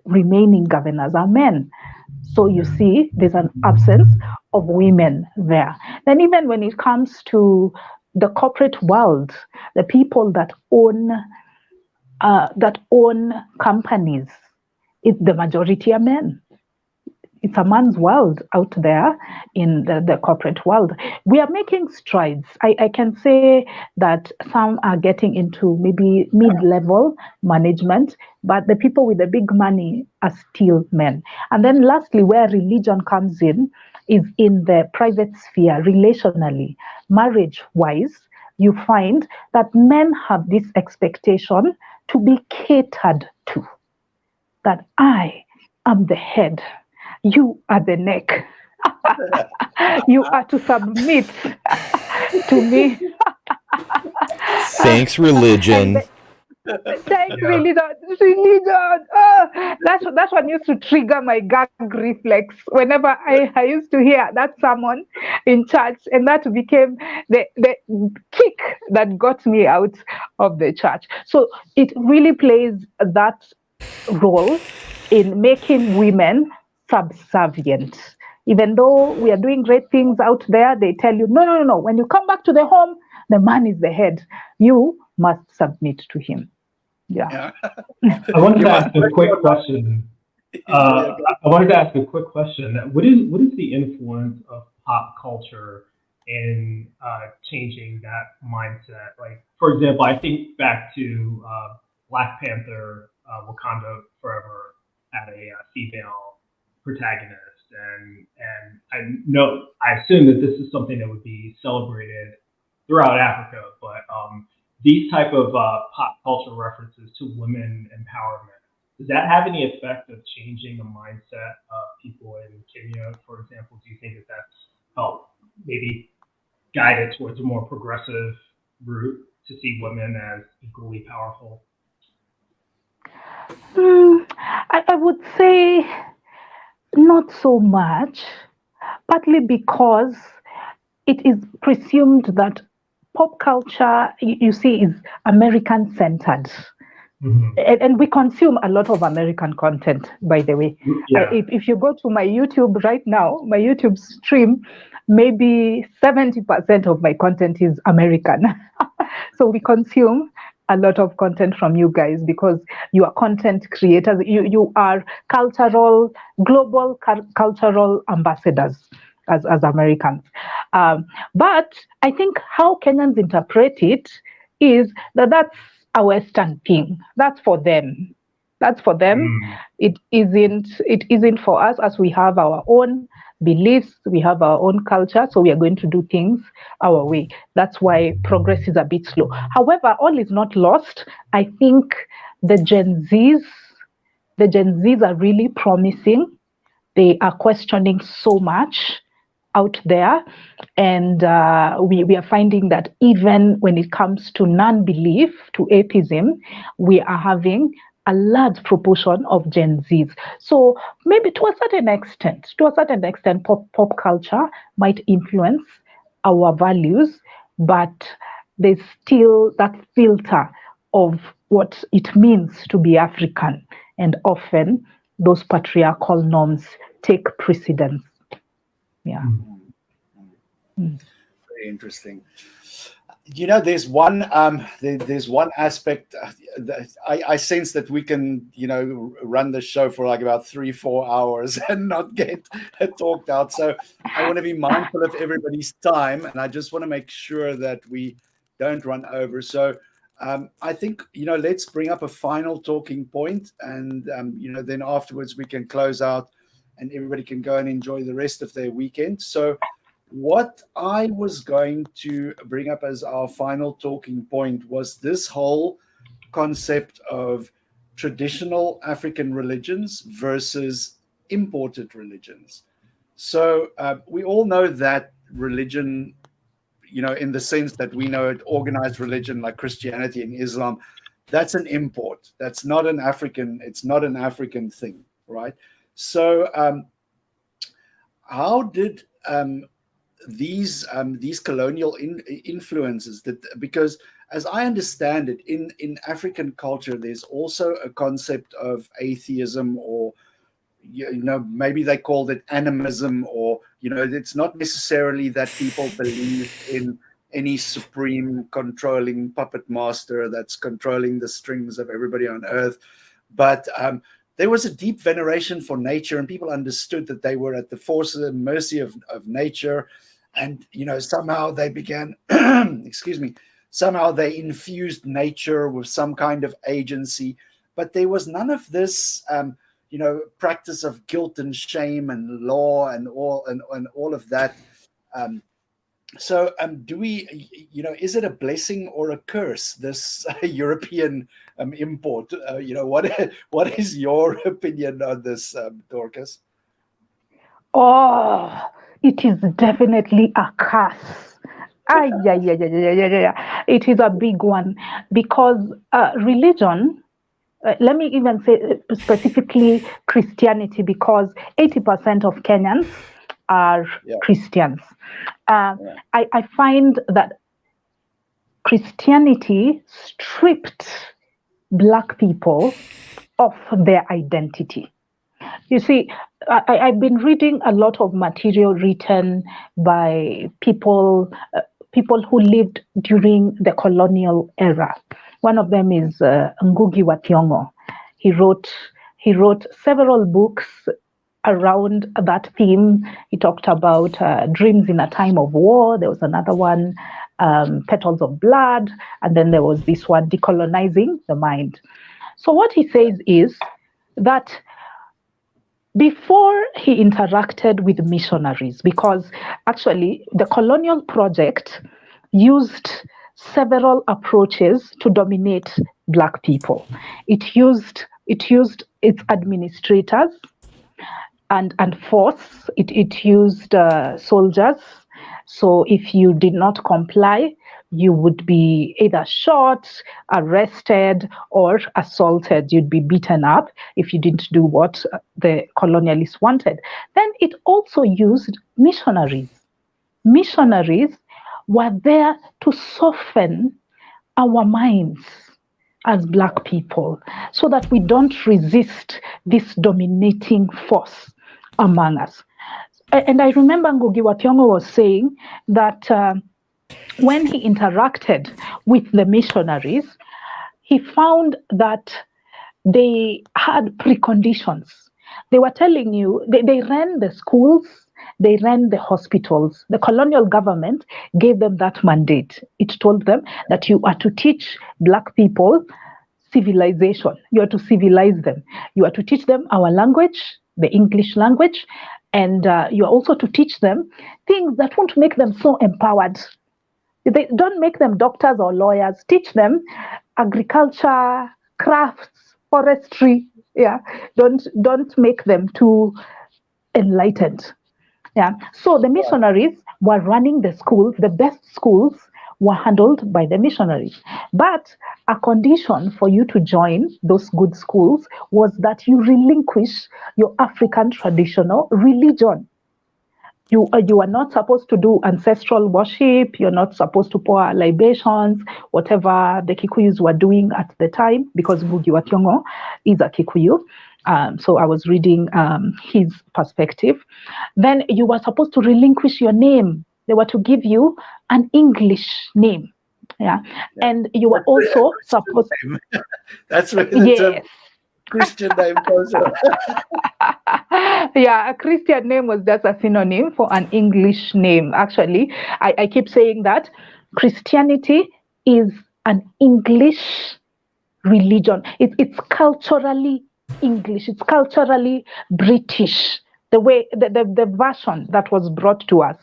remaining governors are men. So you see, there's an absence of women there. Then even when it comes to the corporate world, the people that own companies, the majority are men. It's a man's world out there in the corporate world. We are making strides. I can say that some are getting into maybe mid-level management, but the people with the big money are still men. And then lastly, where religion comes in is in the private sphere, relationally, marriage-wise. You find that men have this expectation to be catered to, that I am the head. You are the neck. You are to submit to me. Thanks, religion. Thanks, religion. Oh, that one used to trigger my gag reflex whenever I used to hear that sermon in church, and that became the kick that got me out of the church. So it really plays that role in making women subservient. Even though we are doing great things out there, they tell you, no. When you come back to the home, the man is the head. You must submit to him. Yeah. I wanted to ask a quick question. What is the influence of pop culture in changing that mindset? Like, for example, I think back to Black Panther, Wakanda Forever had a female protagonist, and I assume that this is something that would be celebrated throughout Africa, but these type of pop culture references to women empowerment, does that have any effect of changing the mindset of people in Kenya, for example? Do you think that that's helped maybe guide it towards a more progressive route to see women as equally powerful? I would say not so much, partly because it is presumed that pop culture, you see, is American-centered. Mm-hmm. And we consume a lot of American content, by the way. Yeah. If you go to my YouTube right now, my YouTube stream, maybe 70% of my content is American. So we consume a lot of content from you guys because you are content creators. You are global cultural ambassadors as Americans. But I think how Kenyans interpret it is that that's a Western thing. That's for them. It isn't for us, as we have our own beliefs, we have our own culture, so we are going to do things our way. That's why progress is a bit slow. However, all is not lost. I think the Gen Zs are really promising. They are questioning so much out there, and we are finding that even when it comes to non-belief, to atheism, we are having a large proportion of Gen Zs. So maybe to a certain extent, pop culture might influence our values, but there's still that filter of what it means to be African, and often those patriarchal norms take precedence. Yeah. Very interesting. There's one aspect that I sense that we can, run the show for like about 3-4 hours and not get talked out. So I want to be mindful of everybody's time, and I just want to make sure that we don't run over. So I think, let's bring up a final talking point, and then afterwards we can close out, and everybody can go and enjoy the rest of their weekend. So what I was going to bring up as our final talking point was this whole concept of traditional African religions versus imported religions. So we all know that religion, in the sense that we know it, organized religion like Christianity and Islam, that's an import. That's not an African. It's not an African thing, right? So how did these colonial influences, because as I understand it, in African culture, there's also a concept of atheism, or maybe they called it animism, or it's not necessarily that people believe in any supreme controlling puppet master that's controlling the strings of everybody on earth, but there was a deep veneration for nature, and people understood that they were at the forces and mercy of nature. And, somehow they began, somehow they infused nature with some kind of agency. But there was none of this, practice of guilt and shame and law and all of that. So do we, is it a blessing or a curse, this European import? What is your opinion on this, Dorcas? Oh, it is definitely a curse. Yeah. It is a big one, because religion, let me even say specifically Christianity, because 80% of Kenyans are Christians. I find that Christianity stripped Black people of their identity. You see, I've been reading a lot of material written by people who lived during the colonial era. One of them is Ngugi wa Thiong'o. He wrote several books around that theme. He talked about dreams in a time of war. There was another one, petals of blood, and then there was this one, decolonizing the mind. So what he says is that before he interacted with missionaries, because actually the colonial project used several approaches to dominate Black people. It used its administrators and force. It used soldiers. So if you did not comply, you would be either shot, arrested, or assaulted. You'd be beaten up if you didn't do what the colonialists wanted. Then it also used missionaries. Missionaries were there to soften our minds as Black people so that we don't resist this dominating force among us. And I remember Ngugi wa Thiong'o was saying that when he interacted with the missionaries, he found that they had preconditions. They were telling you, they ran the schools, they ran the hospitals. The colonial government gave them that mandate. It told them that you are to teach Black people civilization. You are to civilize them. You are to teach them our language, the English language, and you are also to teach them things that won't make them so empowered. They don't make them doctors or lawyers. Teach them agriculture, crafts, forestry. Yeah, don't make them too enlightened. Yeah. So the missionaries were running the schools. The best schools were handled by the missionaries. But a condition for you to join those good schools was that you relinquish your African traditional religion. You are not supposed to do ancestral worship. You're not supposed to pour libations, whatever the Kikuyus were doing at the time, because Ngugi wa Thiong'o is a Kikuyu. So I was reading his perspective. Then you were supposed to relinquish your name. They were to give you an English name. Yeah. And you were also supposed. That's where the term Yes. Christian name goes. Yeah, a Christian name was just a synonym for an English name. Actually, I keep saying that Christianity is an English religion. It's culturally English. It's culturally British. The way the version that was brought to us,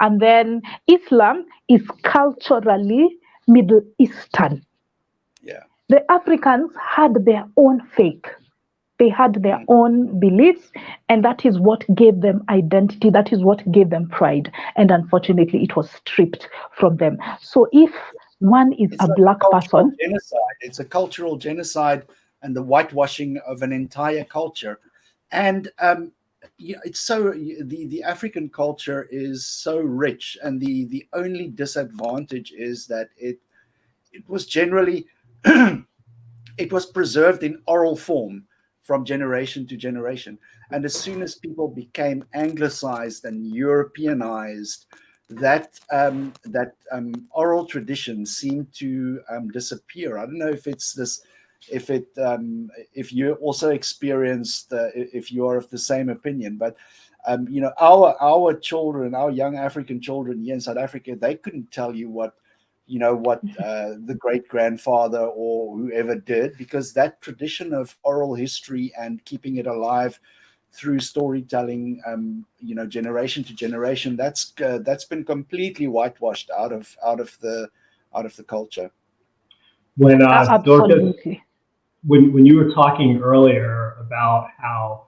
and then Islam is culturally Middle Eastern. Yeah. The Africans had their own faith. They had their own beliefs, and that is what gave them identity. That is what gave them pride. And unfortunately, it was stripped from them. So if one is a black person, genocide. It's a cultural genocide and the whitewashing of an entire culture. And it's so the African culture is so rich, and the only disadvantage is that it was generally it was preserved in oral form from generation to generation. And as soon as people became anglicized and Europeanized, that oral tradition seemed to disappear. I don't know if it's this, if you also experienced, if you are of the same opinion, but our children, our young African children here in South Africa, they couldn't tell you what the great grandfather or whoever did, because that tradition of oral history and keeping it alive through storytelling, generation to generation, that's been completely whitewashed out of the culture. When Dorcas, absolutely. when you were talking earlier about how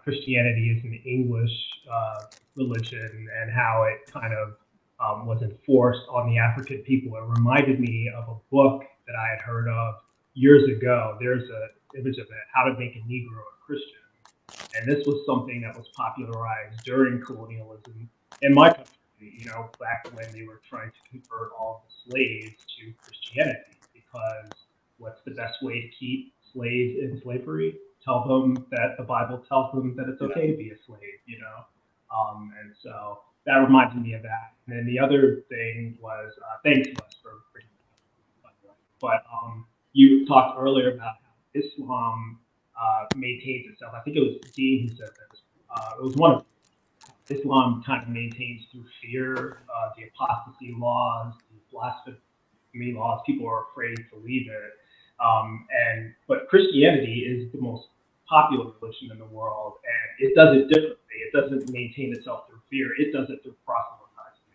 Christianity is an English religion and how it kind of was enforced on the African people, it reminded me of a book that I had heard of years ago. There's an image of it, How to Make a Negro a Christian. And this was something that was popularized during colonialism in my country, back when they were trying to convert all the slaves to Christianity. Because what's the best way to keep slaves in slavery? Tell them that the Bible tells them that it's okay to be a slave, and so that reminded me of that. And then the other thing was, thanks, Wes, for bringing it up, but you talked earlier about how Islam maintains itself. I think it was Dean who said this. It was one of Islam kind of maintains through fear, the apostasy laws, the blasphemy laws. People are afraid to leave it. But Christianity is the most popular religion in the world, and it does it differently. It doesn't maintain itself through fear. It does it through proselytizing,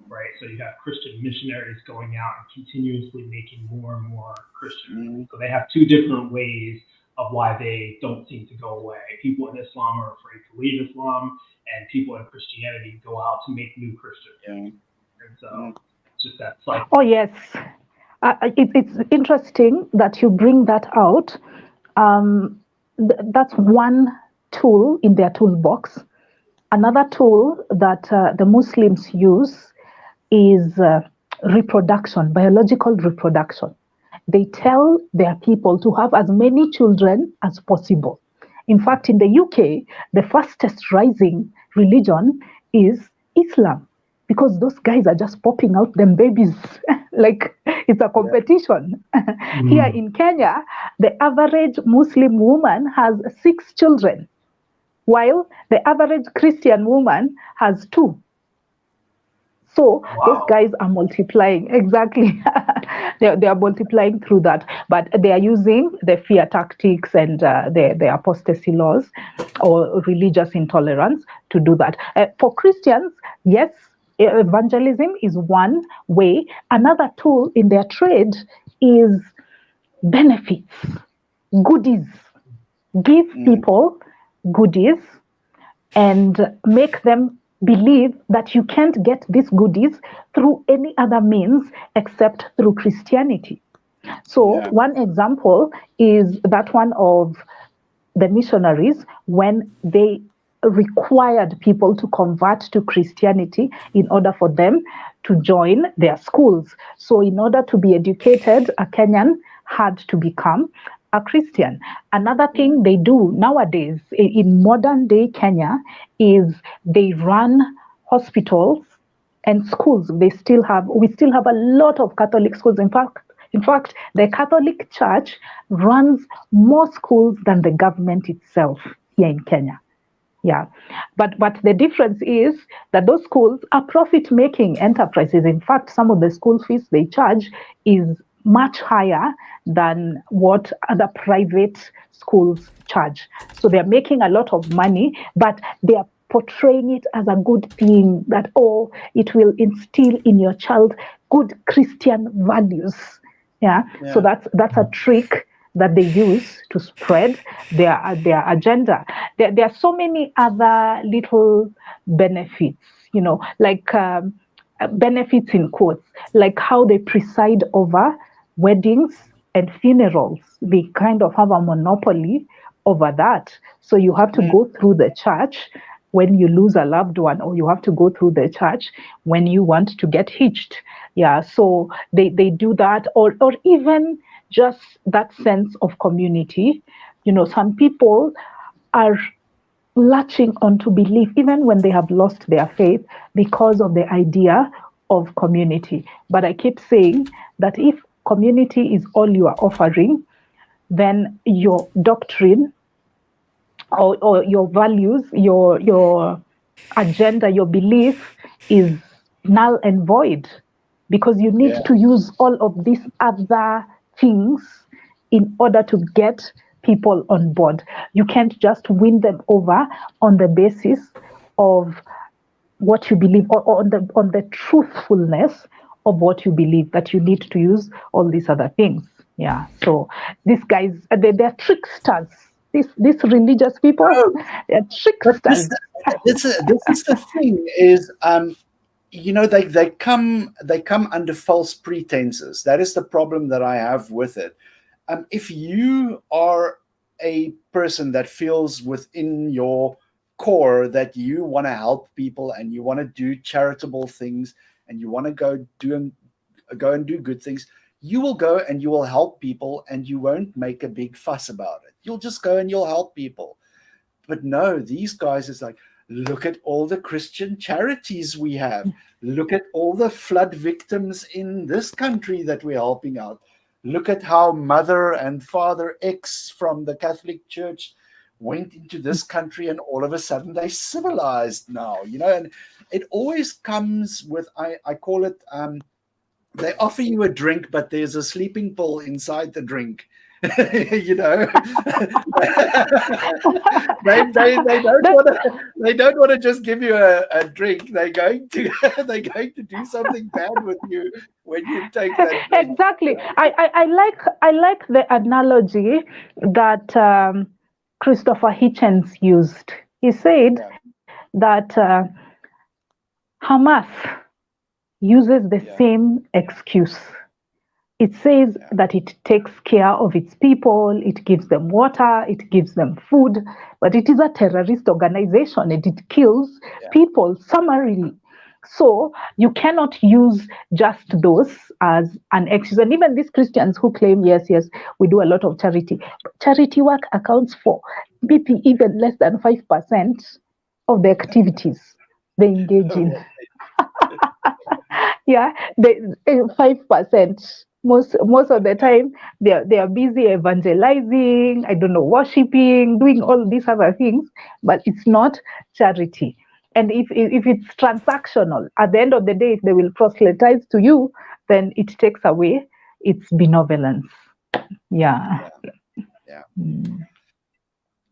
right? So you have Christian missionaries going out and continuously making more and more Christians. So they have two different ways of why they don't seem to go away. People in Islam are afraid to leave Islam, and people in Christianity go out to make new Christians. And so it's just that cycle. Oh, yes. It's interesting that you bring that out. That's one tool in their toolbox. Another tool that the Muslims use is reproduction, biological reproduction. They tell their people to have as many children as possible. In fact, in the UK, the fastest rising religion is Islam, because those guys are just popping out them babies like it's a competition. Here in Kenya, the average Muslim woman has 6 children, while the average Christian woman has 2. So those guys are multiplying. Exactly. they are multiplying through that. But they are using the fear tactics and the apostasy laws or religious intolerance to do that. For Christians, yes, evangelism is one way. Another tool in their trade is benefits, goodies. Give people goodies and make them believe that you can't get these goodies through any other means except through Christianity. So one example is that one of the missionaries, when they required people to convert to Christianity in order for them to join their schools. So in order to be educated, a Kenyan had to become a Christian. Another thing they do nowadays in modern day Kenya is they run hospitals And schools, we still have a lot of Catholic schools. In fact, the Catholic Church runs more schools than the government itself here in Kenya. Yeah, but the difference is that those schools are profit-making enterprises. In fact, some of the school fees they charge is much higher than what other private schools charge. So they're making a lot of money, but they are portraying it as a good thing, that, oh, it will instill in your child good Christian values. Yeah. So that's a trick that they use to spread their agenda. There are so many other little benefits, like benefits in quotes, like how they preside over weddings and funerals. They kind of have a monopoly over that. So you have to go through the church when you lose a loved one, or you have to go through the church when you want to get hitched. Yeah, so they do that, or even just that sense of community. Some people are latching onto belief even when they have lost their faith because of the idea of community. But I keep saying that if community is all you are offering, then your doctrine or your values, your agenda, your belief is null and void, because you need to use all of these other things in order to get people on board. You can't just win them over on the basis of what you believe, or on the truthfulness of what you believe, that you need to use all these other things. Yeah. So these guys, they're tricksters. These religious people, they're tricksters. This is the thing is, they come under false pretenses. That is the problem that I have with it. If you are a person that feels within your core that you want to help people and you want to do charitable things and you want to go and do good things, you will go and you will help people, and you won't make a big fuss about it. You'll just go and you'll help people. But no, these guys is like, look at all the Christian charities we have. Look at all the flood victims in this country that we're helping out. Look at how Mother and Father X from the Catholic Church went into this country, and all of a sudden they're civilized now, and it always comes with, I call it, they offer you a drink, but there's a sleeping pill inside the drink. They don't want to just give you a drink. They're going to do something bad with you when you take that drink. Exactly. I like the analogy that Christopher Hitchens used. He said that Hamas uses the same excuse. It says that it takes care of its people, it gives them water, it gives them food, but it is a terrorist organization and it kills people summarily. So you cannot use just those as an excuse. And even these Christians who claim, yes, we do a lot of charity. Charity work accounts for maybe even less than 5% of the activities they engage in. The 5%. Most of the time they are busy evangelizing, worshiping, doing all these other things, but it's not charity. And if it's transactional, at the end of the day, if they will proselytize to you, then it takes away its benevolence.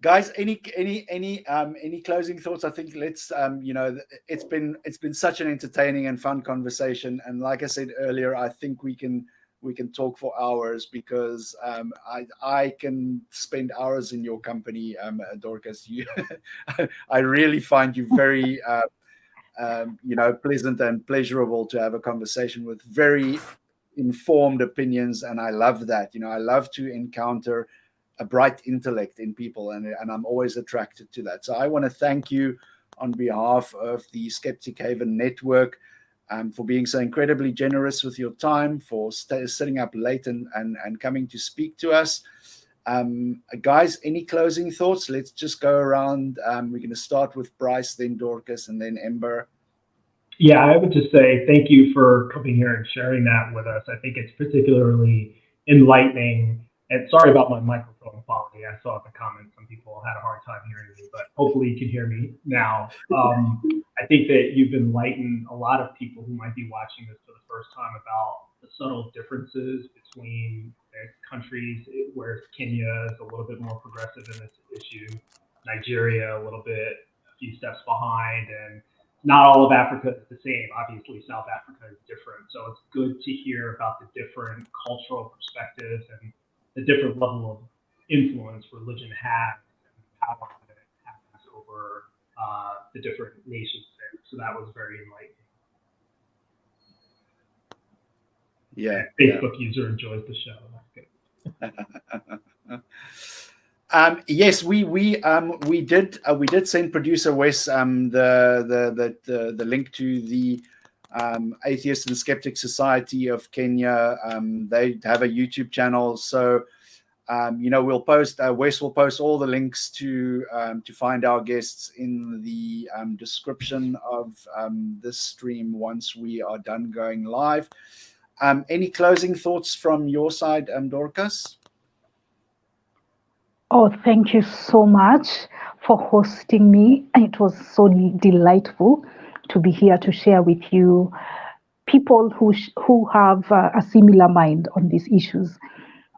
Guys, any closing thoughts? I think let's it's been such an entertaining and fun conversation, and like I said earlier, I think we can talk for hours, because I can spend hours in your company, Dorcas. I really find you very pleasant and pleasurable to have a conversation with, very informed opinions, and I love that. I love to encounter a bright intellect in people, and I'm always attracted to that. So I want to thank you on behalf of the Skeptic Haven network for being so incredibly generous with your time, for sitting up late and coming to speak to us. Guys, any closing thoughts? Let's just go around. We're going to start with Bryce, then Dorcas, and then Ember. Yeah, I would just say thank you for coming here and sharing that with us. I think it's particularly enlightening. And sorry about my microphone quality. I saw the comments. Some people had a hard time hearing me, but hopefully you can hear me now. I think that you've enlightened a lot of people who might be watching this for the first time about the subtle differences between countries, where Kenya is a little bit more progressive in this issue, Nigeria a little bit, a few steps behind, and not all of Africa is the same. Obviously, South Africa is different. So it's good to hear about the different cultural perspectives and the different level of influence religion has and power that it has over the different nations there. So that was very enlightening. Yeah. Facebook user enjoys the show. That's good. Yes, we did send producer Wes the link to the Atheist and Skeptic Society of Kenya. They have a YouTube channel, so we'll post. Wes will post all the links to find our guests in the description of this stream once we are done going live. Any closing thoughts from your side, Dorcas? Oh, thank you so much for hosting me. It was so delightful to be here to share with you people who have a similar mind on these issues.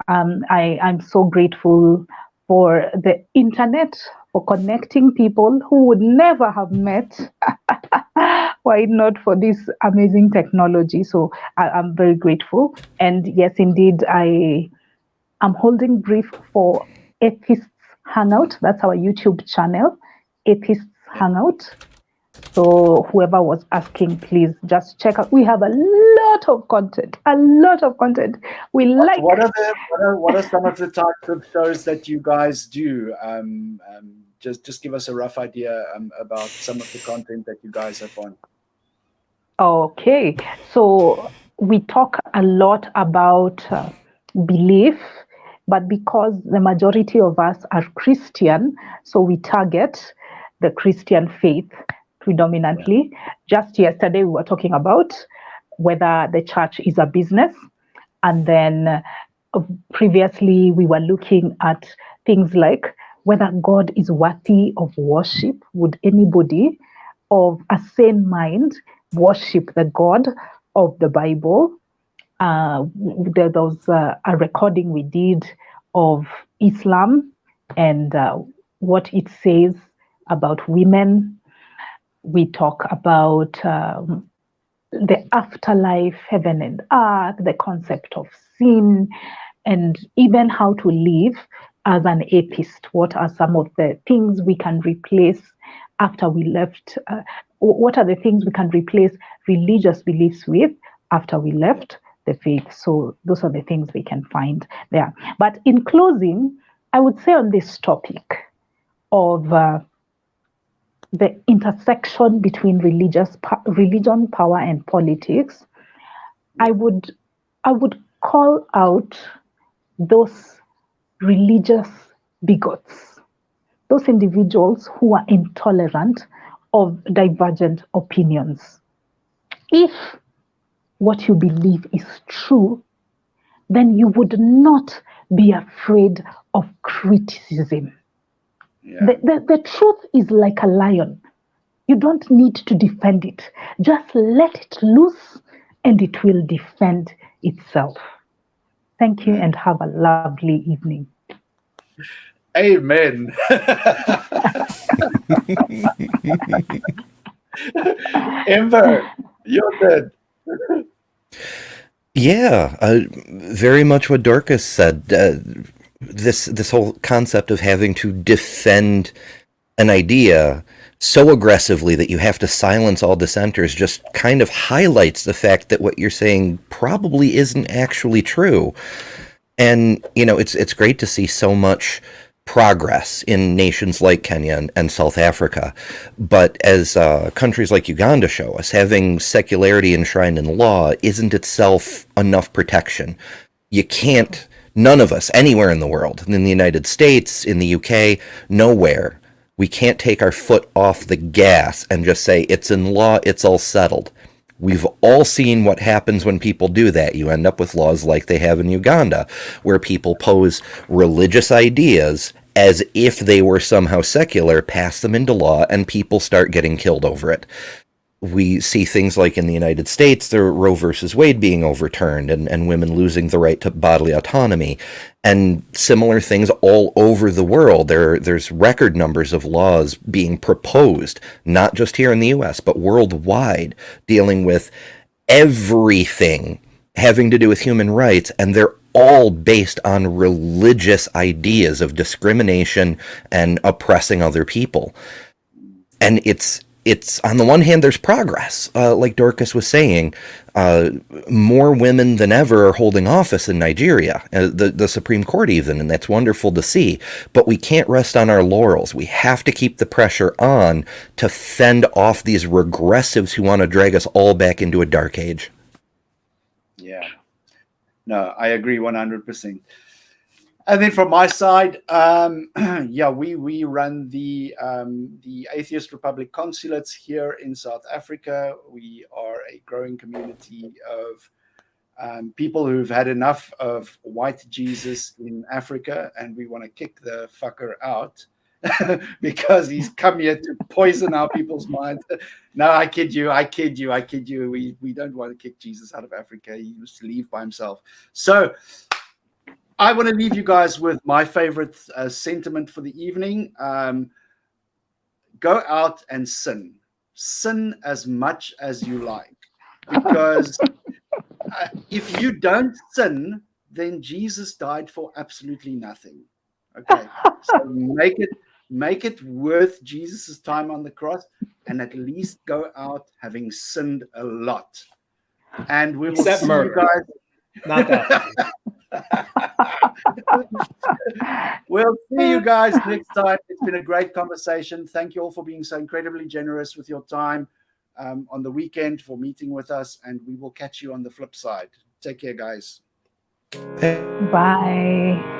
I'm so grateful for the internet, for connecting people who would never have met were it not for this amazing technology. So I'm very grateful. And yes, indeed, I'm holding brief for Atheists Hangout. That's our YouTube channel, Atheists Hangout. So whoever was asking, please just check out. We have a lot of content. What are some of the types of shows that you guys do? Just give us a rough idea about some of the content that you guys have on. Okay, so we talk a lot about belief, but because the majority of us are Christian, so we target the Christian faith predominantly. Just yesterday, we were talking about whether the church is a business. And then previously, we were looking at things like whether God is worthy of worship. Would anybody of a sane mind worship the God of the Bible? There was a recording we did of Islam and what it says about women. We talk about the afterlife, heaven and earth, the concept of sin, and even how to live as an atheist. What are some of the things we can replace after we left? What are the things we can replace religious beliefs with after we left the faith? So those are the things we can find there. But in closing, I would say on this topic of the intersection between religion, power, and politics, I would call out those religious bigots, those individuals who are intolerant of divergent opinions. If what you believe is true, then you would not be afraid of criticism. Yeah. The truth is like a lion. You don't need to defend it. Just let it loose and it will defend itself. Thank you and have a lovely evening. Amen. Ember, you're good. Yeah, very much what Dorcas said. This whole concept of having to defend an idea so aggressively that you have to silence all dissenters just kind of highlights the fact that what you're saying probably isn't actually true. And, it's great to see so much progress in nations like Kenya and South Africa. But as countries like Uganda show us, having secularity enshrined in law isn't itself enough protection. You can't, none of us, anywhere in the world, in the United States, in the UK, nowhere, We can't take our foot off the gas and just say, it's in law, it's all settled. We've all seen what happens when people do that. You end up with laws like they have in Uganda, where people pose religious ideas as if they were somehow secular, pass them into law, and people start getting killed over it. We see things like in the United States, the Roe versus Wade being overturned and women losing the right to bodily autonomy, and similar things all over the world. There's record numbers of laws being proposed, not just here in the US, but worldwide, dealing with everything having to do with human rights, and they're all based on religious ideas of discrimination and oppressing other people. And it's on the one hand, there's progress. Like Dorcas was saying, more women than ever are holding office in Nigeria, the Supreme Court even, and that's wonderful to see. But we can't rest on our laurels. We have to keep the pressure on to fend off these regressives who want to drag us all back into a dark age. Yeah. No, I agree 100%. And then from my side, we run the Atheist Republic consulates here in South Africa. We are a growing community of people who've had enough of white Jesus in Africa, and we want to kick the fucker out because he's come here to poison our people's minds. No, I kid you. We don't want to kick Jesus out of Africa. He must leave by himself. So I want to leave you guys with my favorite sentiment for the evening. Go out and sin. Sin as much as you like. Because if you don't sin, then Jesus died for absolutely nothing. Okay? So make it worth Jesus' time on the cross, and at least go out having sinned a lot. And we will see you guys. Not that. We'll see you guys next time. It's been a great conversation. Thank you all for being so incredibly generous with your time on the weekend, for meeting with us, and we will catch you on the flip side. Take care, guys. Bye.